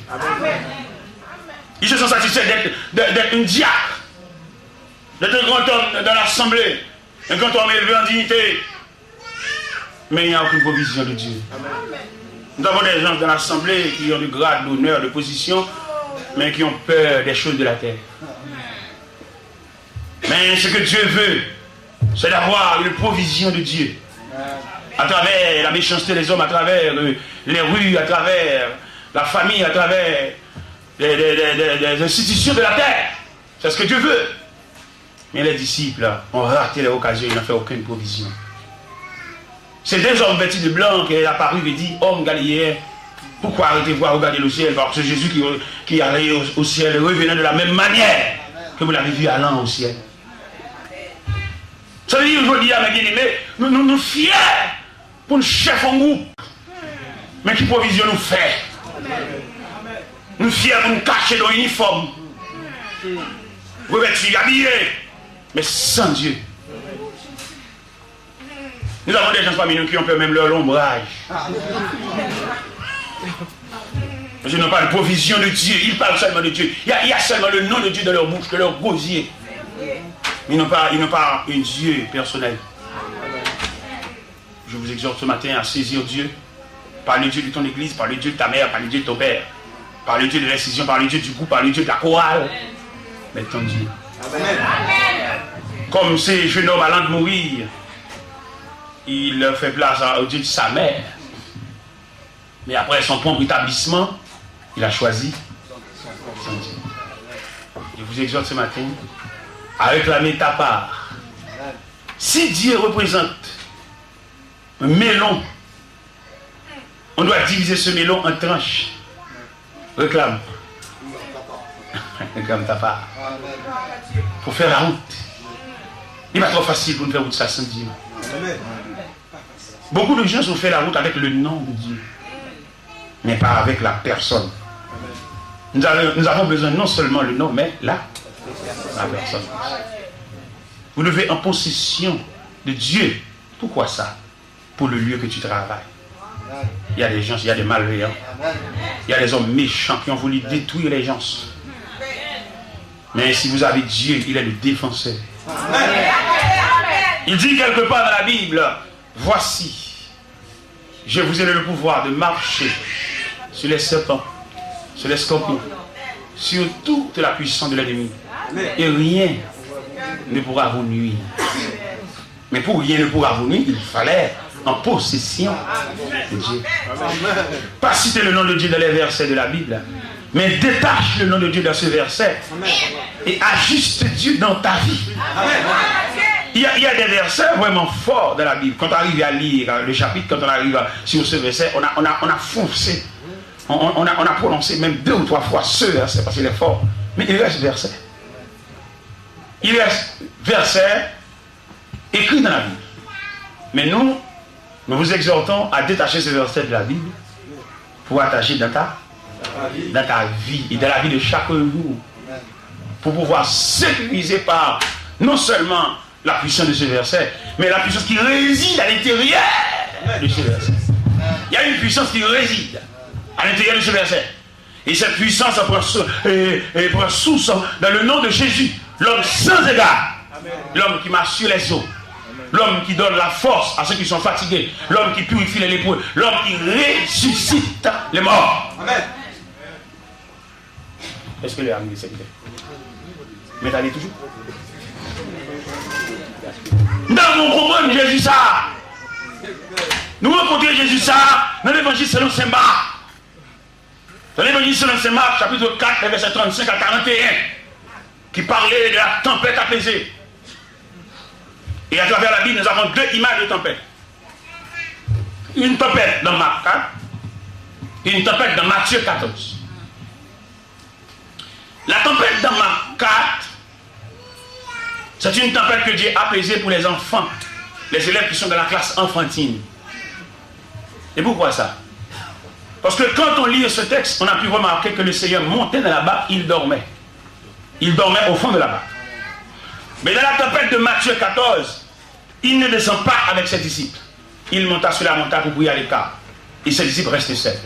Ils se sont satisfaits d'être un diacre, d'être un grand homme dans l'assemblée, un grand homme élevé en dignité. Mais il n'y a aucune provision de Dieu. Nous avons des gens dans l'assemblée qui ont du grade, d'honneur, de position, mais qui ont peur des choses de la terre. Mais ce que Dieu veut, c'est d'avoir une provision de Dieu. À travers la méchanceté des hommes, à travers les rues, à travers la famille, à travers les institutions de la terre. C'est ce que Dieu veut. Mais les disciples ont raté l'occasion, ils n'ont fait aucune provision. C'est des hommes vêtus de blanc qui est apparu et dit, homme galiléen, pourquoi arrêtez-vous à regarder le ciel? Parce que Jésus qui allait au ciel revenait de la même manière que vous l'avez vu allant au ciel. Ça veut dire aujourd'hui, mes bien-aimés, nous fiers pour nous chef en groupe, mais qui provision nous fait. Nous fiers pour nous cacher dans l'uniforme, revêtus, habillés, mais sans Dieu. Nous avons des gens parmi nous qui ont peur même leur ombrage. Ils n'ont pas de provision de Dieu, ils parlent seulement de Dieu. Il y a seulement le nom de Dieu dans leur bouche, dans leur gosier. Ils n'ont pas un Dieu personnel. Je vous exhorte ce matin à saisir Dieu. Par le Dieu de ton église, par le Dieu de ta mère, par le Dieu de ton père, par le Dieu de l'incision, par le Dieu du groupe, par le Dieu de la chorale. Mais ton Dieu. Amen. Comme ces jeunes hommes allant de mourir, il fait place au Dieu de sa mère. Mais après son propre établissement, il a choisi son Dieu. Je vous exhorte ce matin à réclamer ta part. Si Dieu représente un melon, on doit diviser ce melon en tranches. Réclame. Réclame ta part. Pour faire la route. Il n'est pas trop facile pour nous faire route ça sans Dieu. Beaucoup de gens ont fait la route avec le nom de Dieu, mais pas avec la personne. Nous avons besoin non seulement le nom, mais la personne. Vous devez en possession de Dieu. Pourquoi ça? Pour le lieu que tu travailles. Il y a des gens, il y a des malveillants. Il y a des hommes méchants qui ont voulu détruire les gens. Mais si vous avez Dieu, il est le défenseur. Il dit quelque part dans la Bible, voici, je vous ai donné le pouvoir de marcher sur les serpents, sur les scorpions, sur toute la puissance de l'ennemi. Et rien ne pourra vous nuire. Mais pour rien ne pourra vous nuire, il fallait en possession de Dieu. Pas citer le nom de Dieu dans les versets de la Bible, mais détache le nom de Dieu dans ce verset et ajuste Dieu dans ta vie. Il y a des versets vraiment forts dans la Bible. Quand on arrive à lire le chapitre, quand on arrive sur ce verset, on a foncé. On a prononcé même 2 ou 3 fois ce verset parce qu'il est fort. Mais il reste verset. Il reste verset écrit dans la Bible. Mais nous vous exhortons à détacher ce verset de la Bible pour attacher dans ta vie et dans la vie de chaque jour. Pour pouvoir sécuriser par non seulement la puissance de ce verset, mais la puissance qui réside à l'intérieur de ce verset. Il y a une puissance qui réside à l'intérieur de ce verset. Et cette puissance prend source dans le nom de Jésus, l'homme sans égard, l'homme qui marche sur les eaux, l'homme qui donne la force à ceux qui sont fatigués, l'homme qui purifie les lépreux, l'homme qui ressuscite les morts. Amen. Est-ce que le ami s'est dit? Mais t'allez toujours? Dans mon comprendre Jésus ça. Nous rencontrons Jésus ça dans l'évangile selon Saint Marc. Dans l'évangile selon Saint Marc, chapitre 4, verset 35 à 41, qui parlait de la tempête apaisée. Et à travers la Bible, nous avons 2 images de tempête. Une tempête dans Marc 4 et une tempête dans Matthieu 14. La tempête dans Marc 4, c'est une tempête que Dieu a apaisée pour les enfants, les élèves qui sont dans la classe enfantine. Et pourquoi ça? Parce que quand on lit ce texte, on a pu remarquer que le Seigneur montait dans la barque, il dormait. Il dormait au fond de la barque. Mais dans la tempête de Matthieu 14, il ne descend pas avec ses disciples. Il monta sur la montagne pour prier à l'écart. Et ses disciples restaient seuls.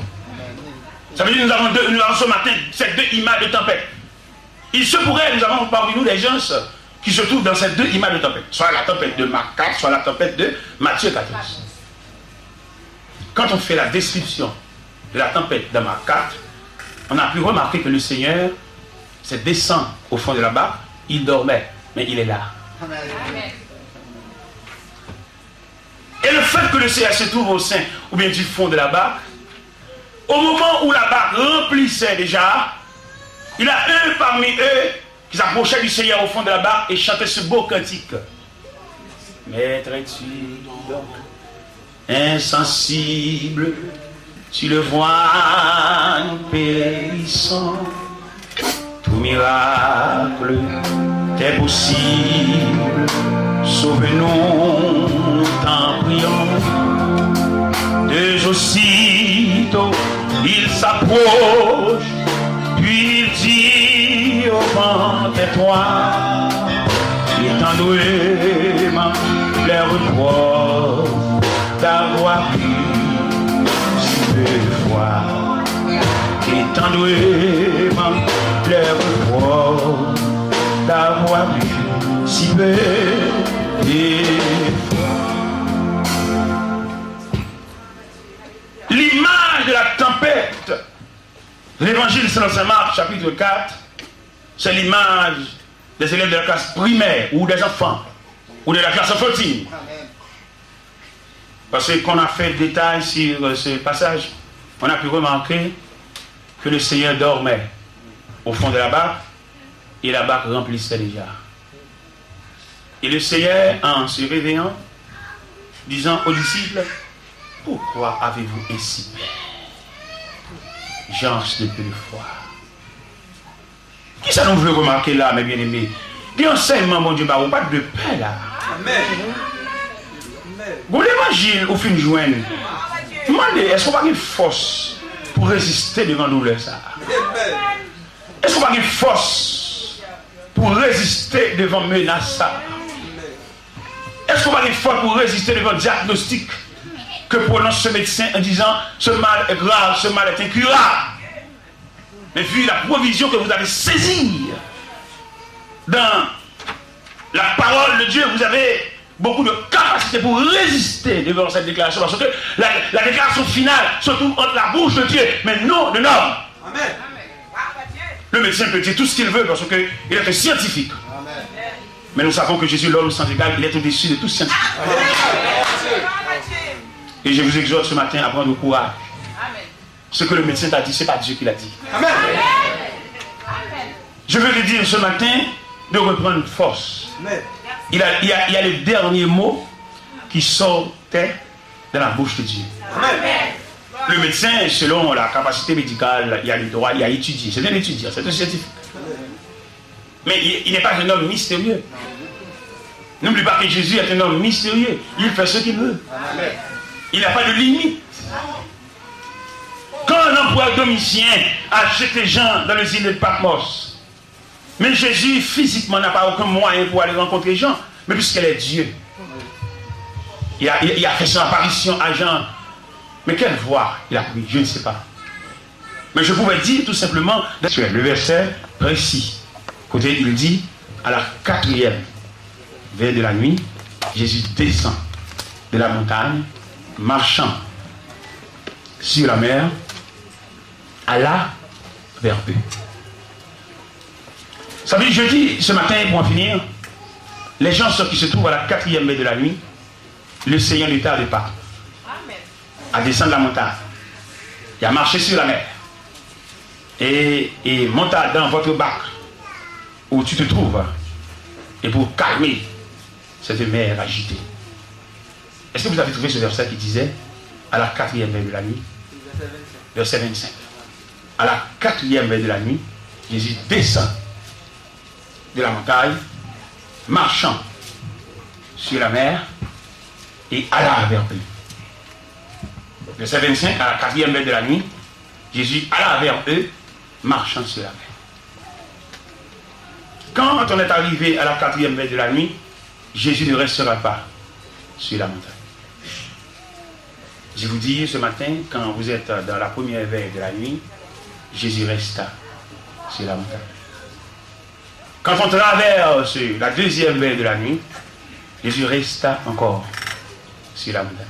Ça veut dire que nous avons ce matin ces 2 images de tempête. Il se pourrait, nous avons parmi nous des gens qui se trouvent dans ces 2 images de tempête. Soit la tempête de Marc 4, soit la tempête de Matthieu 14. Quand on fait la description de la tempête de Marc 4, on a pu remarquer que le Seigneur se descend au fond de la barque. Il dormait, mais il est là. Amen. Et le fait que le Seigneur se trouve au sein ou bien du fond de la barque, au moment où la barque remplissait déjà, il y a un parmi eux qui s'approchait du Seigneur au fond de la barque et chantait ce beau cantique. Maître, es-tu donc insensible? Tu le vois, nous périssons. Tout miracle t'est possible. Sauve-nous, nous t'en prions. Aussitôt, il s'approche, puis il dit au vent, tais-toi. Étendouément, les reproches d'avoir pu si peu de fois. Étendouément, les reproches d'avoir pu si peu de fois. L'image de la tempête, l'évangile selon Saint Marc, chapitre 4, c'est l'image des élèves de la classe primaire ou des enfants ou de la classe enfantine. Parce que qu'on a fait le détail sur ce passage, on a pu remarquer que le Seigneur dormait au fond de la barque et la barque remplissait déjà. Et le Seigneur, en se réveillant, disant aux disciples, pourquoi avez-vous ainsi peur? Gens de peu de foi. Qui ça nous veut remarquer là, mes bien-aimés? Il y a un enseignement, mon Dieu, pas de peur là. Amen. Bon, l'évangile, au fin de joindre, demandez, est-ce qu'on va avoir une force pour résister devant la douleur ça? Est-ce qu'on va avoir une force pour résister devant la menace ça? Est-ce qu'on va avoir une force pour résister devant le diagnostic que prononce ce médecin en disant ce mal est grave, ce mal est incurable? Mais vu la provision que vous avez saisie dans la parole de Dieu, vous avez beaucoup de capacité pour résister devant cette déclaration. Parce que la déclaration finale se trouve entre la bouche de Dieu, mais non de l'homme. Amen. Le médecin peut dire tout ce qu'il veut parce qu'il est un scientifique. Amen. Mais nous savons que Jésus, l'homme sans égal, il est au-dessus de tout scientifique. Amen. Et je vous exhorte ce matin à prendre courage. Amen. Ce que le médecin t'a dit, ce n'est pas Dieu qui l'a dit. Amen. Je veux lui dire ce matin de reprendre force. Amen. Il y a les derniers mots qui sortaient de la bouche de Dieu. Amen. Le médecin, selon la capacité médicale, il y a le droit, il a étudié. C'est un étudiant, c'est un scientifique. Mais il n'est pas un homme mystérieux. N'oublie pas que Jésus est un homme mystérieux. Il fait ce qu'il veut. Il n'a pas de limite. Quand un empereur domitien a jeté Jean dans les îles de Patmos, mais Jésus physiquement n'a pas aucun moyen pour aller rencontrer Jean, mais puisqu'il est Dieu, il a fait son apparition à Jean. Mais quelle voix il a pris, je ne sais pas. Mais je pouvais dire tout simplement, le verset précis. Côté, il dit, à la 4e veille de la nuit, Jésus descend de la montagne, marchant sur la mer, alla vers eux. Ça veut dire, je dis ce matin, pour en finir, les gens qui se trouvent à la 4e veille de la nuit, le Seigneur ne tarde pas à descendre la montagne. Il a marché sur la mer. Et monte dans votre bac où tu te trouves. Et pour calmer cette mer agitée. Est-ce que vous avez trouvé ce verset qui disait à la 4e veille de la nuit? Verset 25. À la 4e veille de la nuit, Jésus descend de la montagne, marchant sur la mer et alla vers eux. Verset 25, à la 4e veille de la nuit, Jésus alla vers eux, marchant sur la mer. Quand on est arrivé à la 4e veille de la nuit, Jésus ne restera pas sur la montagne. Je vous dis ce matin, quand vous êtes dans la première veille de la nuit, Jésus resta sur la montagne. Quand on traverse la 2e veille de la nuit, Jésus resta encore sur la montagne.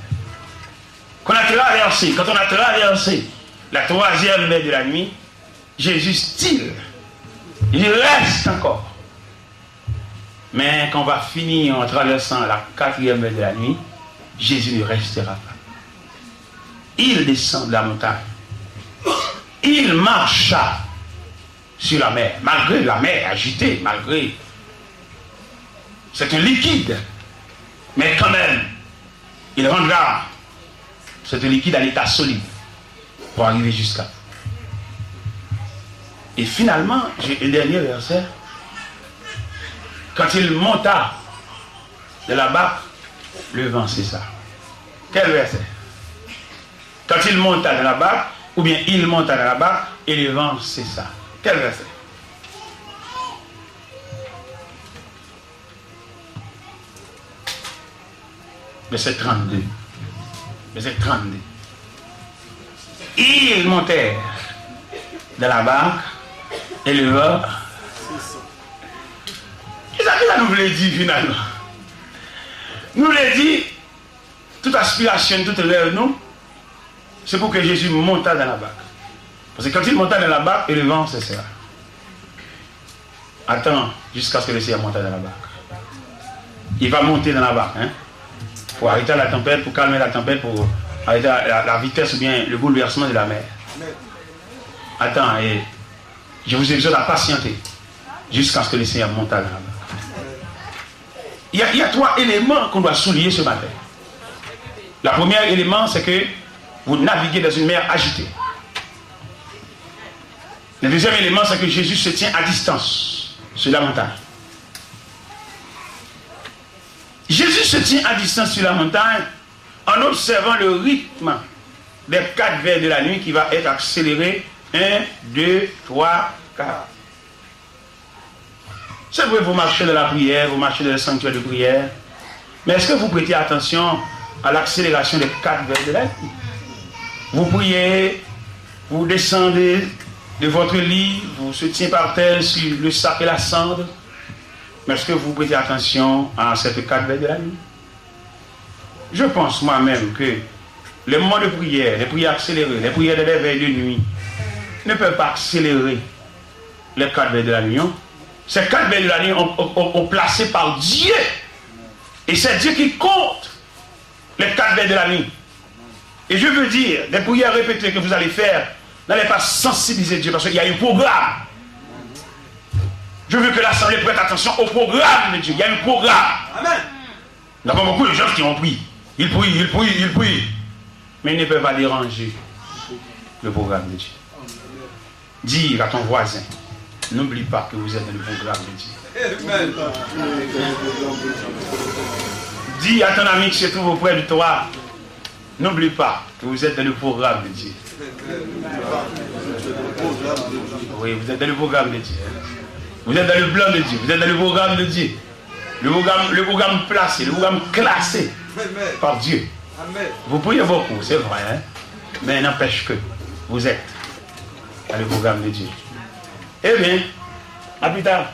Quand on a traversé la 3e veille de la nuit, Jésus style, il reste encore. Mais quand on va finir en traversant la 4e veille de la nuit, Jésus ne restera pas. Il descend de la montagne. Il marcha sur la mer, malgré la mer agitée, malgré... C'est un liquide. Mais quand même, il rendra cet liquide à l'état solide pour arriver jusqu'à vous. Et finalement, j'ai le dernier verset. Quand il monta de la barque, le vent cessa. Quel verset? Quand il monta de la barque, ou bien il monta de la barque et le vent cessa. Quel verset? Verset 32. Verset 32. Ils montèrent de la barque et le vent. Qu'est-ce que ça nous voulait dire finalement? Nous voulait dire toute aspiration, toute rêve, nous, c'est pour que Jésus monta dans la barque. Parce que quand il monta dans la barque, et le vent cessera. Attends jusqu'à ce que le Seigneur monte dans la barque. Il va monter dans la barque, hein, pour arrêter la tempête, pour calmer la tempête, pour arrêter la vitesse ou bien le bouleversement de la mer. Attends, et je vous exhorte à patienter jusqu'à ce que le Seigneur monte dans la barque. Il y a 3 éléments qu'on doit souligner ce matin. Le premier élément, c'est que vous naviguez dans une mer agitée. Le deuxième élément, c'est que Jésus se tient à distance sur la montagne. Jésus se tient à distance sur la montagne en observant le rythme des 4 veilles de la nuit qui va être accéléré. 1, 2, 3, 4. C'est vrai, vous marchez dans la prière, vous marchez dans le sanctuaire de prière. Mais est-ce que vous prêtez attention à l'accélération des 4 veilles de la nuit? Vous priez, vous descendez de votre lit, vous se tenez par terre sur le sac et la cendre. Mais est-ce que vous prêtez attention à cette 4 heures de la nuit? Je pense moi-même que les moments de prière, les prières accélérées, les prières de l'éveil de nuit ne peuvent pas accélérer les 4 heures de la nuit. Ces 4 heures de la nuit sont placées par Dieu. Et c'est Dieu qui compte les 4 heures de la nuit. Et je veux dire, des prières répétées que vous allez faire, n'allez pas sensibiliser Dieu parce qu'il y a un programme. Je veux que l'Assemblée prête attention au programme de Dieu. Il y a un programme. Amen. Nous avons beaucoup de gens qui ont prié. Ils prient. Mais ils ne peuvent pas déranger le programme de Dieu. Dire à ton voisin, n'oublie pas que vous êtes dans le programme de Dieu. Amen. Dis à ton ami qui se trouve auprès de toi, n'oublie pas que vous êtes dans le programme de Dieu. Oui, vous êtes dans le programme de Dieu. Vous êtes dans le plan de Dieu. Vous êtes dans le programme de Dieu. Le programme placé, le programme classé par Dieu. Vous priez beaucoup, c'est vrai, hein? Mais n'empêche que vous êtes dans le programme de Dieu. Eh bien, à plus tard.